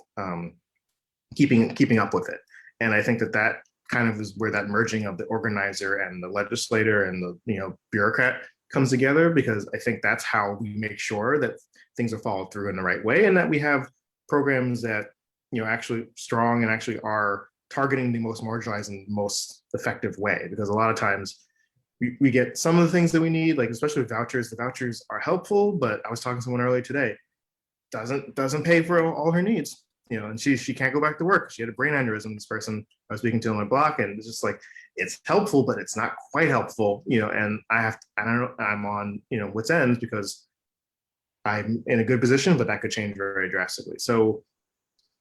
keeping up with it. And I think that kind of is where that merging of the organizer and the legislator and the bureaucrat comes together, because I think that's how we make sure that things are followed through in the right way and that we have programs that actually strong and actually are targeting the most marginalized and most effective way. Because a lot of times we get some of the things that we need, like especially with vouchers. The vouchers are helpful, but I was talking to someone earlier today, doesn't pay for all her needs. And she can't go back to work. She had a brain aneurysm. This person I was speaking to on my block, and it's just like, it's helpful, but it's not quite helpful. And I'm on wit's ends because I'm in a good position, but that could change very drastically. So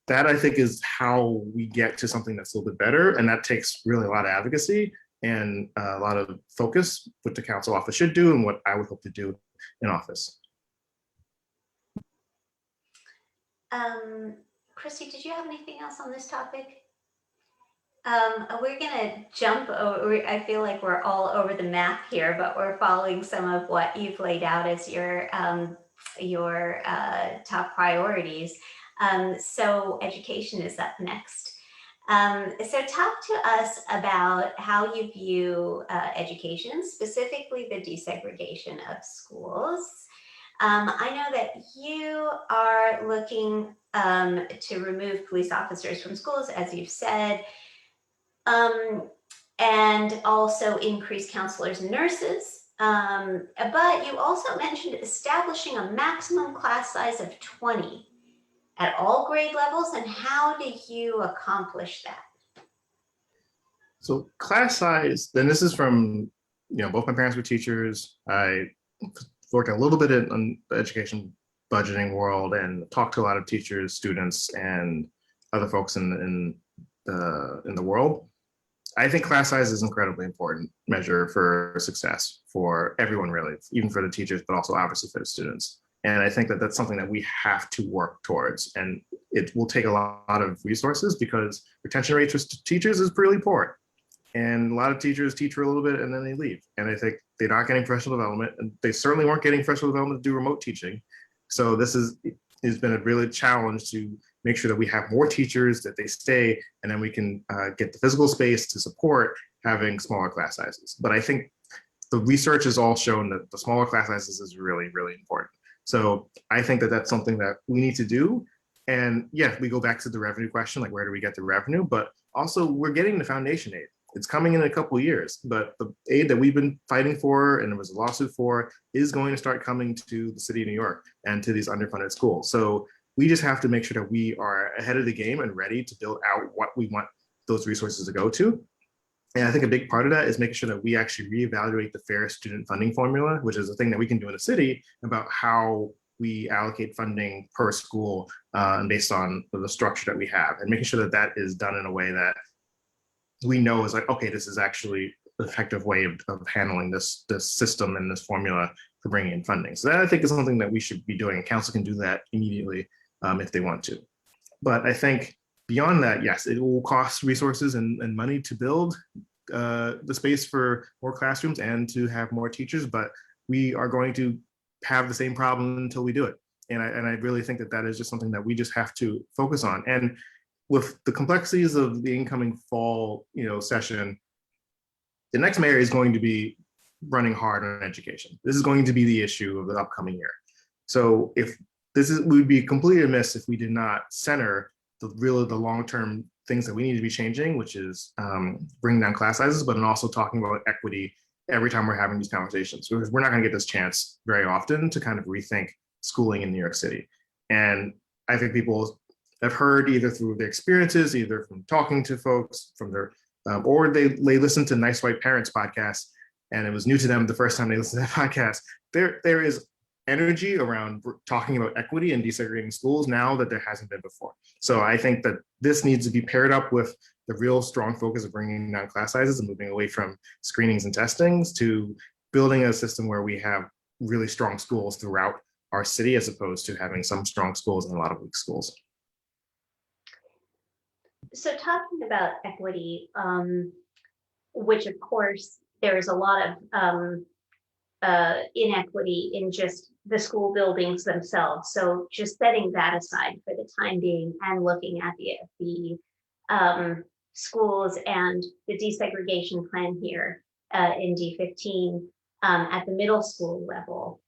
that I think is how we get to something that's a little bit better. And that takes really a lot of advocacy and a lot of focus, what the council office should do and what I would hope to do in office. Christy, did you have anything else on this topic? We're gonna jump over, I feel like we're all over the map here, but we're following some of what you've laid out as your top priorities. So education is up next. So talk to us about how you view education, specifically the desegregation of schools. I know that you are looking to remove police officers from schools, as you've said, and also increase counselors and nurses. But you also mentioned establishing a maximum class size of 20 at all grade levels. And how do you accomplish that? So class size, then this is from, both my parents were teachers. I worked a little bit in the education budgeting world and talked to a lot of teachers, students, and other folks in the world. I think class size is an incredibly important measure for success for everyone, really, even for the teachers, but also obviously for the students. And I think that that's something that we have to work towards. And it will take a lot of resources because retention rates for teachers is really poor. And a lot of teachers teach for a little bit and then they leave. And I think they're not getting professional development. And they certainly weren't getting professional development to do remote teaching. So this has been a really challenge to make sure that we have more teachers, that they stay, and then we can get the physical space to support having smaller class sizes. But I think the research has all shown that the smaller class sizes is really, really important. So I think that that's something that we need to do. And yeah, we go back to the revenue question, like where do we get the revenue? But also we're getting the foundation aid. It's coming in a couple of years, but the aid that we've been fighting for and there was a lawsuit for is going to start coming to the city of New York and to these underfunded schools. So we just have to make sure that we are ahead of the game and ready to build out what we want those resources to go to. And I think a big part of that is making sure that we actually reevaluate the fair student funding formula, which is a thing that we can do in the city about how we allocate funding per school based on the structure that we have, and making sure that that is done in a way that we know is like, okay, this is actually an effective way of handling this system and this formula for bringing in funding. So that I think is something that we should be doing. Council can do that immediately if they want to. But I think beyond that, yes, it will cost resources and money to build the space for more classrooms and to have more teachers, but we are going to have the same problem until we do it. And I really think that that is just something that we just have to focus on. And with the complexities of the incoming fall, session, the next mayor is going to be running hard on education. This is going to be the issue of the upcoming year. So if we'd be completely amiss if we did not center the long-term things that we need to be changing, which is bringing down class sizes, but also talking about equity every time we're having these conversations. Because we're not going to get this chance very often to kind of rethink schooling in New York City. And I think people have heard either through their experiences, either from talking to folks from their, or they listen to Nice White Parents podcast, and it was new to them the first time they listened to that podcast. There is energy around talking about equity and desegregating schools now that there hasn't been before. So I think that this needs to be paired up with the real strong focus of bringing down class sizes and moving away from screenings and testings to building a system where we have really strong schools throughout our city, as opposed to having some strong schools and a lot of weak schools. So talking about equity, which of course there is a lot of inequity in just the school buildings themselves. So just setting that aside for the time being and looking at the schools and the desegregation plan here in D15 at the middle school level.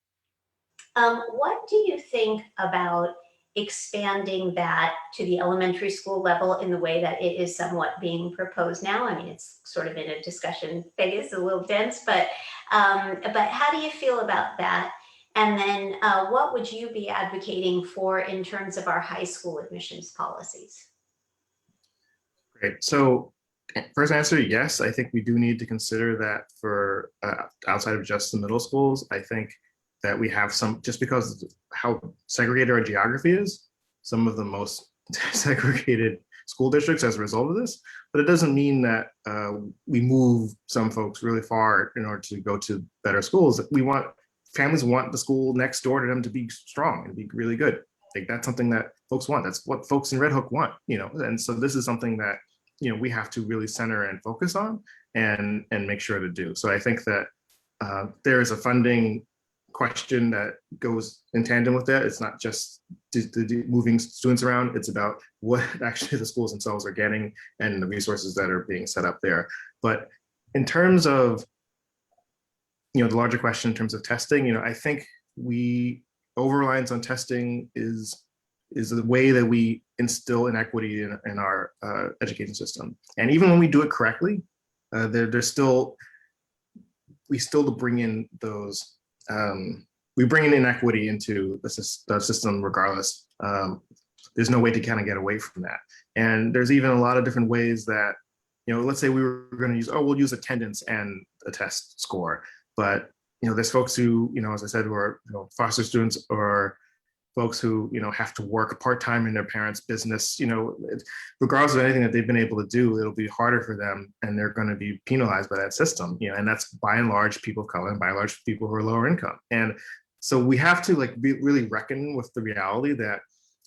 What do you think about expanding that to the elementary school level in the way that it is somewhat being proposed now? I mean, it's sort of in a discussion phase, a little dense, but how do you feel about that? And then what would you be advocating for in terms of our high school admissions policies? Great. So first answer, yes, I think we do need to consider that for outside of just the middle schools. I think that we have some, just because of how segregated our geography is, some of the most segregated school districts as a result of this, but it doesn't mean that we move some folks really far in order to go to better schools. Families want the school next door to them to be strong and be really good. Like that's something that folks want. That's what folks in Red Hook want, and so this is something that, we have to really center and focus on and make sure to do. So I think that there is a funding question that goes in tandem with that. It's not just moving students around, it's about what actually the schools themselves are getting and the resources that are being set up there. But in terms of, the larger question in terms of testing, I think over-reliance on testing is the way that we instill inequity in our education system. And even when we do it correctly, we still bring in those, we bring in inequity into the system regardless. There's no way to kind of get away from that. And there's even a lot of different ways that, let's say we were going to use, we'll use attendance and a test score. But, there's folks who, as I said, who are foster students or folks who, have to work part-time in their parents' business, regardless of anything that they've been able to do, it'll be harder for them and they're going to be penalized by that system, and that's by and large people of color and by and large people who are lower income. And so we have to really reckon with the reality that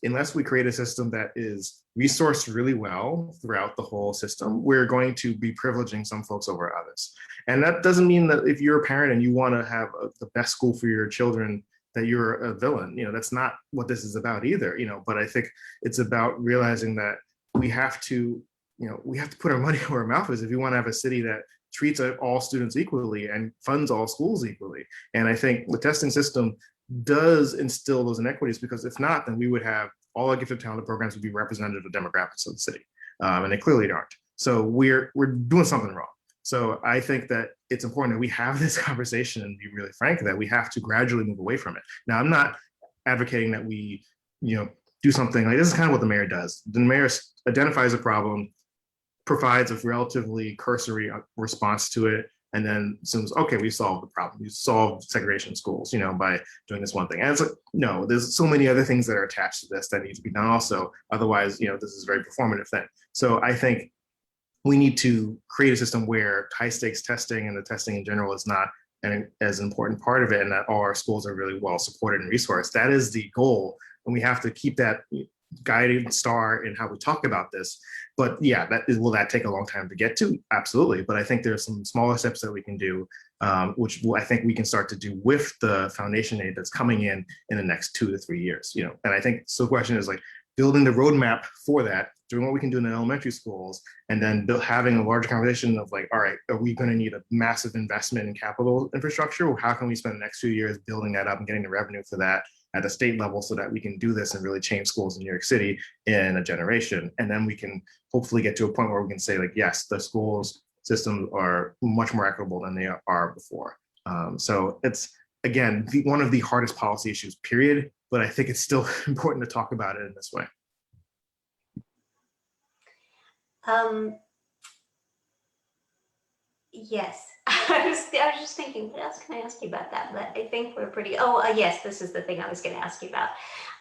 unless we create a system that is resourced really well throughout the whole system, we're going to be privileging some folks over others. And that doesn't mean that if you're a parent and you want to have the best school for your children, that you're a villain. That's not what this is about either, but I think it's about realizing that we have to put our money where our mouth is if we want to have a city that treats all students equally and funds all schools equally. And I think the testing system does instill those inequities, because if not, then we would have all our gifted talent programs would be representative of demographics of the city, and they clearly aren't. So we're doing something wrong. So I think that it's important that we have this conversation and be really frank that we have to gradually move away from it. Now, I'm not advocating that we, do something like this is kind of what the mayor does. The mayor identifies a problem, provides a relatively cursory response to it, and then assumes, okay, we solved the problem. We solved segregation in schools, by doing this one thing. And it's like, no, there's so many other things that are attached to this that need to be done also. Otherwise, this is a very performative thing. So I think we need to create a system where high stakes testing and the testing in general is not as important part of it, and that all our schools are really well supported and resourced. That is the goal. And we have to keep that guiding star in how we talk about this. But yeah, will that take a long time to get to? Absolutely. But I think there's some smaller steps that we can do, which I think we can start to do with the foundation aid that's coming in the next 2 to 3 years. And I think so the question is like building the roadmap for that, doing what we can do in the elementary schools, and then having a larger conversation of like, all right, are we going to need a massive investment in capital infrastructure? Or how can we spend the next few years building that up and getting the revenue for that at the state level so that we can do this and really change schools in New York City in a generation? And then we can hopefully get to a point where we can say like, yes, the schools systems are much more equitable than they are before. So it's, again, one of the hardest policy issues, period. But I think it's still important to talk about it in this way. Yes, I was just thinking, what else can I ask you about that? But I think we're pretty, yes, this is the thing I was going to ask you about.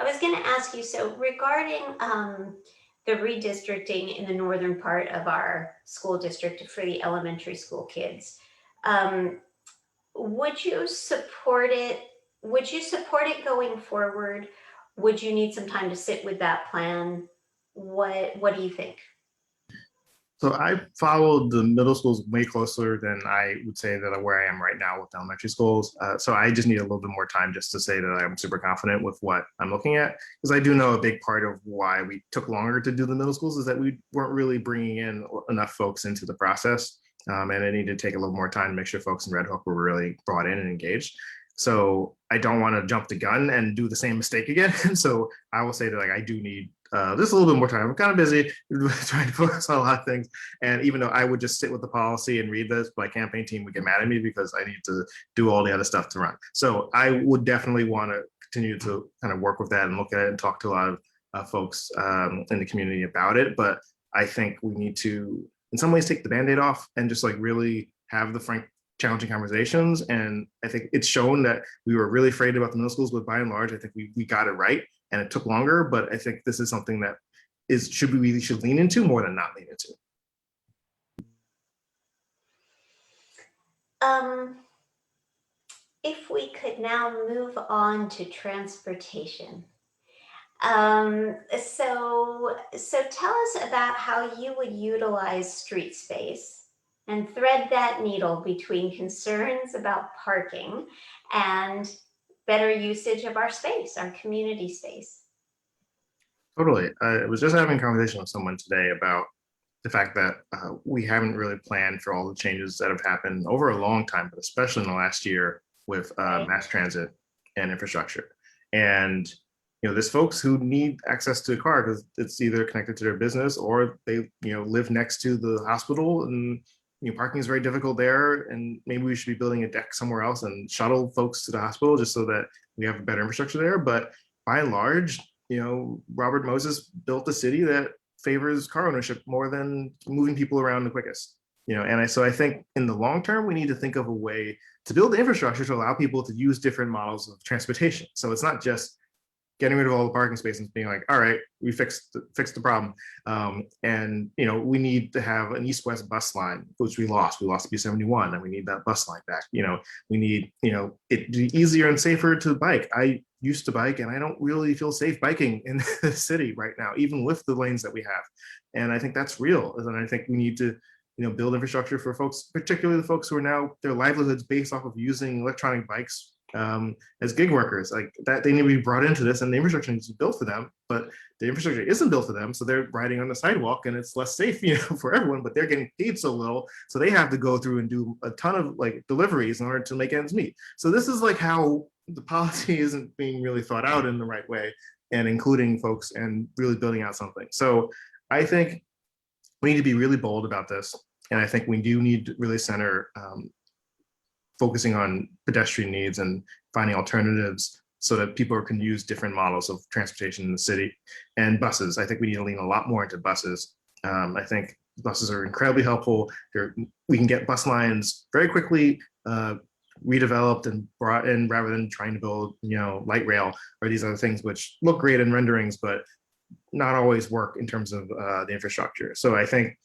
I was going to ask you, so regarding the redistricting in the northern part of our school district for the elementary school kids, would you support it? Would you support it going forward? Would you need some time to sit with that plan? What do you think? So I followed the middle schools way closer than I would say that where I am right now with elementary schools. So I just need a little bit more time just to say that I'm super confident with what I'm looking at, because I do know a big part of why we took longer to do the middle schools is that we weren't really bringing in enough folks into the process. And I needed to take a little more time to make sure folks in Red Hook were really brought in and engaged. So I don't want to jump the gun and do the same mistake again. So I will say that like I do need just a little bit more time. I'm kind of busy trying to focus on a lot of things. And even though I would just sit with the policy and read this, my campaign team would get mad at me because I need to do all the other stuff to run. So I would definitely want to continue to kind of work with that and look at it and talk to a lot of folks in the community about it. But I think we need to, in some ways, take the Band-Aid off and just like really have the frank, challenging conversations. And I think it's shown that we were really afraid about the middle schools, but by and large, I think we got it right. And it took longer, but I think this is something that we should lean into more than not lean into. If we could now move on to transportation. So tell us about how you would utilize street space and thread that needle between concerns about parking and better usage of our space, our community space. Totally. I was just having a conversation with someone today about the fact that we haven't really planned for all the changes that have happened over a long time, but especially in the last year with mass transit and infrastructure. And there's folks who need access to a car because it's either connected to their business or they live next to the hospital, and parking is very difficult there. And maybe we should be building a deck somewhere else and shuttle folks to the hospital just so that we have a better infrastructure there. But by and large, Robert Moses built a city that favors car ownership more than moving people around the quickest. So I think in the long term, we need to think of a way to build the infrastructure to allow people to use different models of transportation. So it's not just getting rid of all the parking spaces, being like, all right, we fixed the problem. And we need to have an east-west bus line, which we lost. We lost B71, and we need that bus line back. We need, it be easier and safer to bike. I used to bike, and I don't really feel safe biking in the city right now, even with the lanes that we have. And I think that's real. And I think we need to, build infrastructure for folks, particularly the folks who are now, their livelihoods based off of using electronic bikes as gig workers, like that they need to be brought into this, and the infrastructure needs to be built for them, but the infrastructure isn't built for them, so they're riding on the sidewalk and it's less safe, for everyone, but they're getting paid so little, so they have to go through and do a ton of like deliveries in order to make ends meet. So this is like how the policy isn't being really thought out in the right way and including folks and really building out something. So I think we need to be really bold about this, and I think we do need to really center focusing on pedestrian needs and finding alternatives so that people can use different models of transportation in the city. And buses, I think we need to lean a lot more into buses. I think buses are incredibly helpful. We can get bus lines very quickly redeveloped and brought in rather than trying to build, light rail or these other things which look great in renderings, but not always work in terms of the infrastructure. So I think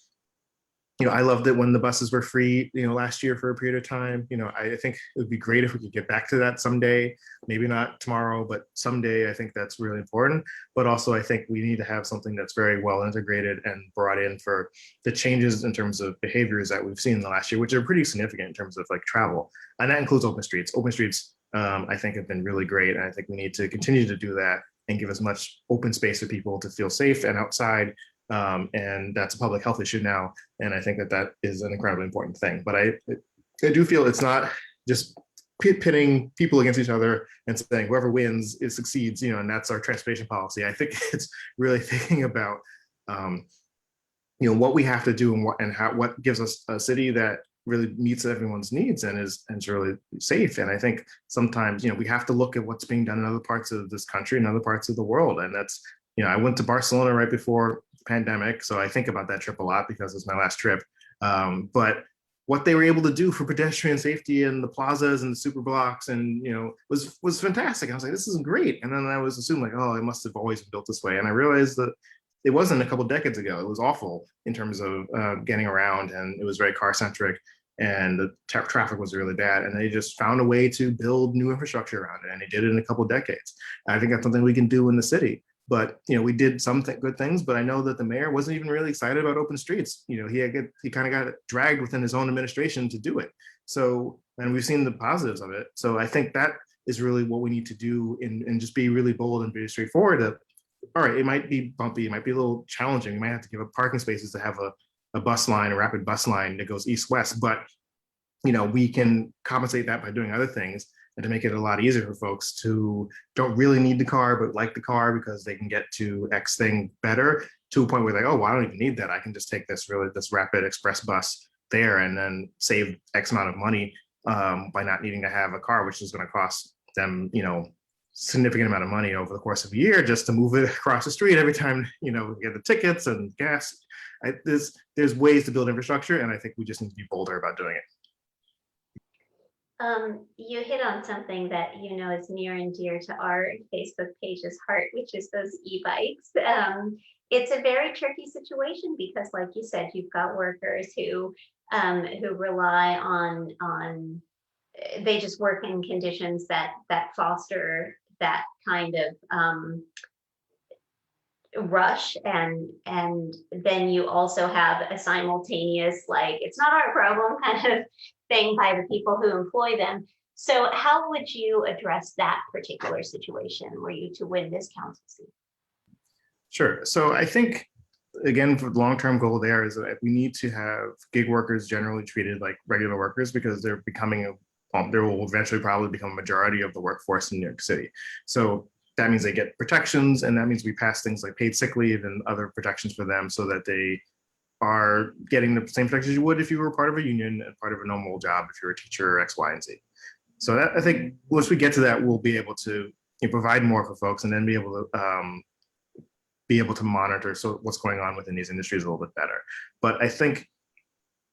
I loved it when the buses were free, last year for a period of time. I think it would be great if we could get back to that someday, maybe not tomorrow, but someday. I think that's really important. But also I think we need to have something that's very well integrated and brought in for the changes in terms of behaviors that we've seen in the last year, which are pretty significant in terms of like travel. And that includes open streets. Open streets, I think have been really great. And I think we need to continue to do that and give as much open space for people to feel safe and outside. And that's a public health issue now. And I think that is an incredibly important thing. But I do feel it's not just pitting people against each other and saying whoever wins, it succeeds, and that's our transportation policy. I think it's really thinking about, what we have to do and what gives us a city that really meets everyone's needs and is really safe. And I think sometimes, we have to look at what's being done in other parts of this country and other parts of the world. And that's, I went to Barcelona right before the pandemic, so I think about that trip a lot because it's my last trip. But what they were able to do for pedestrian safety in the plazas and the super blocks and, was fantastic. I was like, this is great. And then I was assuming like, oh, it must have always been built this way. And I realized that it wasn't a couple of decades ago. It was awful in terms of getting around, and it was very car centric, and the traffic was really bad. And they just found a way to build new infrastructure around it, and they did it in a couple of decades. And I think that's something we can do in the city. But we did some good things. But I know that the mayor wasn't even really excited about open streets. He kind of got dragged within his own administration to do it. So, and we've seen the positives of it. So I think that is really what we need to do, and just be really bold and very straightforward. That, all right, it might be bumpy, it might be a little challenging. We might have to give up parking spaces to have a bus line, a rapid bus line that goes east-west. But we can compensate that by doing other things, and to make it a lot easier for folks who don't really need the car but like the car because they can get to X thing better, to a point where like, oh, well, I don't even need that. I can just take this rapid express bus there and then save X amount of money by not needing to have a car, which is going to cost them, significant amount of money over the course of a year just to move it across the street every time, get the tickets and gas. There's ways to build infrastructure, and I think we just need to be bolder about doing it. You hit on something that is near and dear to our Facebook page's heart, which is those e-bikes. It's a very tricky situation because, like you said, you've got workers who rely on they just work in conditions that foster that kind of rush, and then you also have a simultaneous, like, it's not our problem kind of thing by the people who employ them. So how would you address that particular situation were you to win this council seat? Sure. So I think, again, for the long-term goal there is that we need to have gig workers generally treated like regular workers, because they're becoming there will eventually probably become a majority of the workforce in New York City. So that means they get protections, and that means we pass things like paid sick leave and other protections for them so that they are getting the same protections you would if you were part of a union and part of a normal job if you're a teacher, X, Y, and Z. So that, I think once we get to that, we'll be able to provide more for folks, and then be able to monitor what's going on within these industries a little bit better. But I think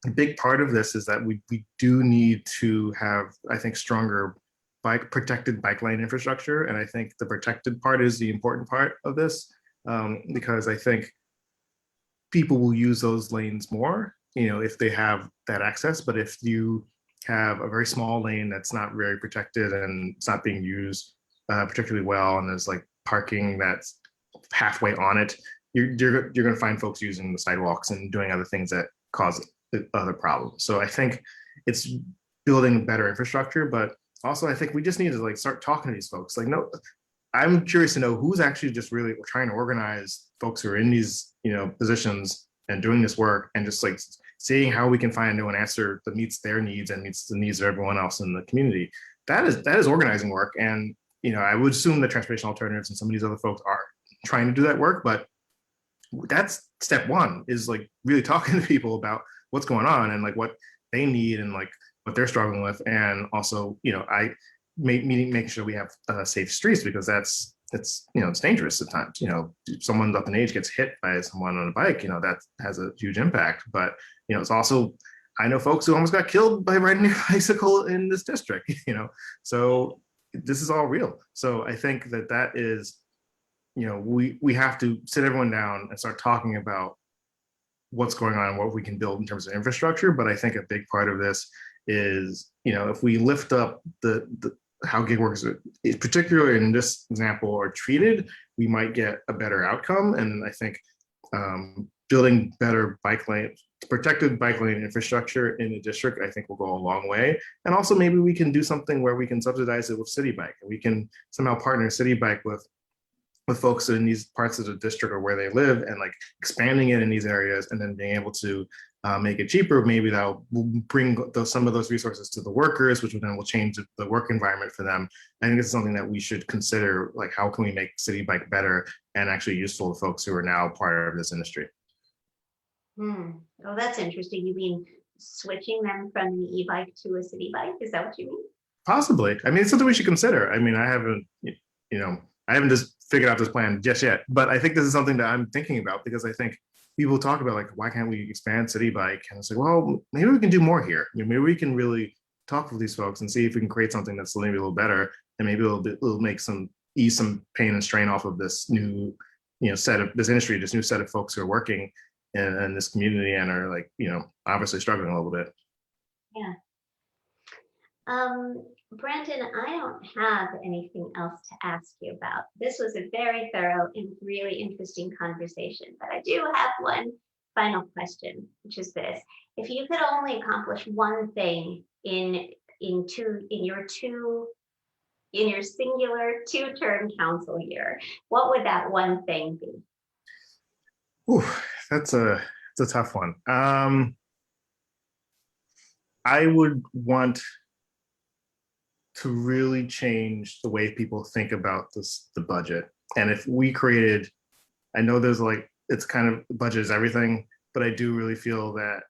a big part of this is that we do need to have, I think, stronger protected bike lane infrastructure. And I think the protected part is the important part of this, because I think people will use those lanes more, if they have that access. But if you have a very small lane that's not very protected and it's not being used particularly well, and there's like parking that's halfway on it, you're going to find folks using the sidewalks and doing other things that cause other problems. So I think it's building better infrastructure, but also, I think we just need to like start talking to these folks. Like, no, I'm curious to know who's actually just really trying to organize folks who are in these, positions and doing this work, and just like seeing how we can find a new answer that meets their needs and meets the needs of everyone else in the community. That is organizing work. And, I would assume that transportation alternatives and some of these other folks are trying to do that work, but that's step one, is like really talking to people about what's going on and like what they need and like what they're struggling with. And also, I making sure we have safe streets, because it's dangerous at times. If someone up in age gets hit by someone on a bike, that has a huge impact. But it's also, I know folks who almost got killed by riding a bicycle in this district. So this is all real. So I think that is, we have to sit everyone down and start talking about what's going on and what we can build in terms of infrastructure. But I think a big part of this is, if we lift up the how gig workers, particularly in this example, are treated, we might get a better outcome. And I think building better protected bike lane infrastructure in the district, I think will go a long way. And also maybe we can do something where we can subsidize it with Citybike. We can somehow partner Citybike with folks in these parts of the district or where they live, and like expanding it in these areas, and then being able to make it cheaper. Maybe that will bring some of those resources to the workers, which then will change the work environment for them. I think this is something that we should consider, like how can we make Citybike better and actually useful to folks who are now part of this industry. Oh, that's interesting. You mean switching them from an e-bike to a Citybike? Is that what you mean? Possibly. I mean, it's something we should consider. I mean, I haven't just figured out this plan just yet, but I think this is something that I'm thinking about, because I think people talk about like, why can't we expand Citybike? And it's like, well, maybe we can do more here. Maybe we can really talk with these folks and see if we can create something that's maybe a little better, and maybe it'll make ease some pain and strain off of this new, this industry, this new set of folks who are working in this community and are like, obviously struggling a little bit. Yeah. Brandon, I don't have anything else to ask you about. This was a very thorough and really interesting conversation, but I do have one final question, which is this. If you could only accomplish one thing in your singular 2-term council year, what would that one thing be? Ooh, it's a tough one. I would want to really change the way people think about the budget. And if we created, I know there's like, it's kind of, budget is everything, but I do really feel that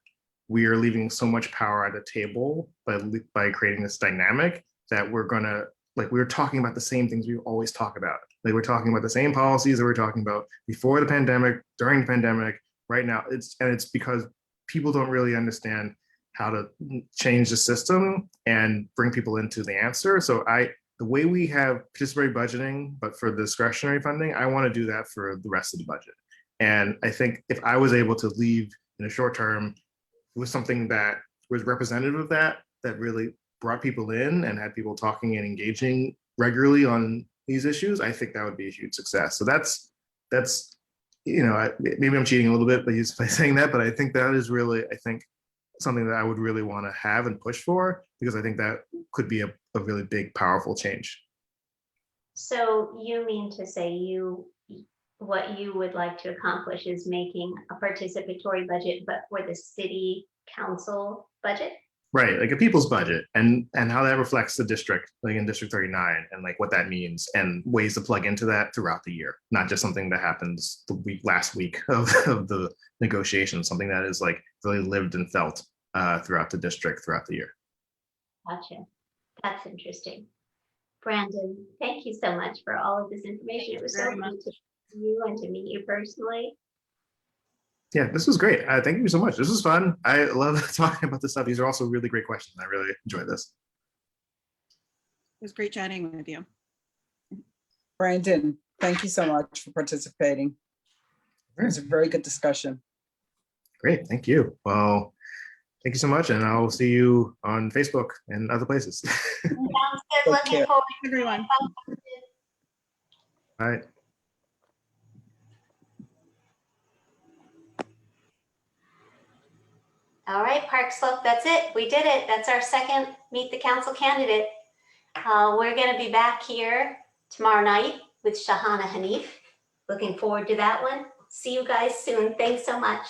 we are leaving so much power at the table by creating this dynamic that we're gonna, like, we're talking about the same things we always talk about. Like, we're talking about the same policies that we're talking about before the pandemic, during the pandemic, right now. It's because people don't really understand how to change the system and bring people into the answer. So the way we have participatory budgeting, but for discretionary funding, I want to do that for the rest of the budget. And I think if I was able to leave in the short term with something that was representative of that really brought people in and had people talking and engaging regularly on these issues, I think that would be a huge success. So that's maybe I'm cheating a little bit by saying that, but I think that is really, something that I would really want to have and push for, because I think that could be a really big, powerful change. So you mean to say what you would like to accomplish is making a participatory budget, but for the city council budget? Right, like a people's budget, and how that reflects the district, like in District 39, and like what that means and ways to plug into that throughout the year, not just something that happens last week of the negotiations, something that is like really lived and felt throughout the district throughout the year. Gotcha. That's interesting. Brandon, thank you so much for all of this information. It was so fun to meet you and to meet you personally. Yeah, this was great. Thank you so much. This was fun. I love talking about this stuff. These are also really great questions. I really enjoyed this. It was great chatting with you. Brandon, thank you so much for participating. It was a very good discussion. Great, thank you. Well, thank you so much, and I'll see you on Facebook and other places. Sounds good. Looking forward to everyone. All right. All right, Park Slope, that's it. We did it. That's our second Meet the Council candidate. We're going to be back here tomorrow night with Shahana Hanif. Looking forward to that one. See you guys soon. Thanks so much.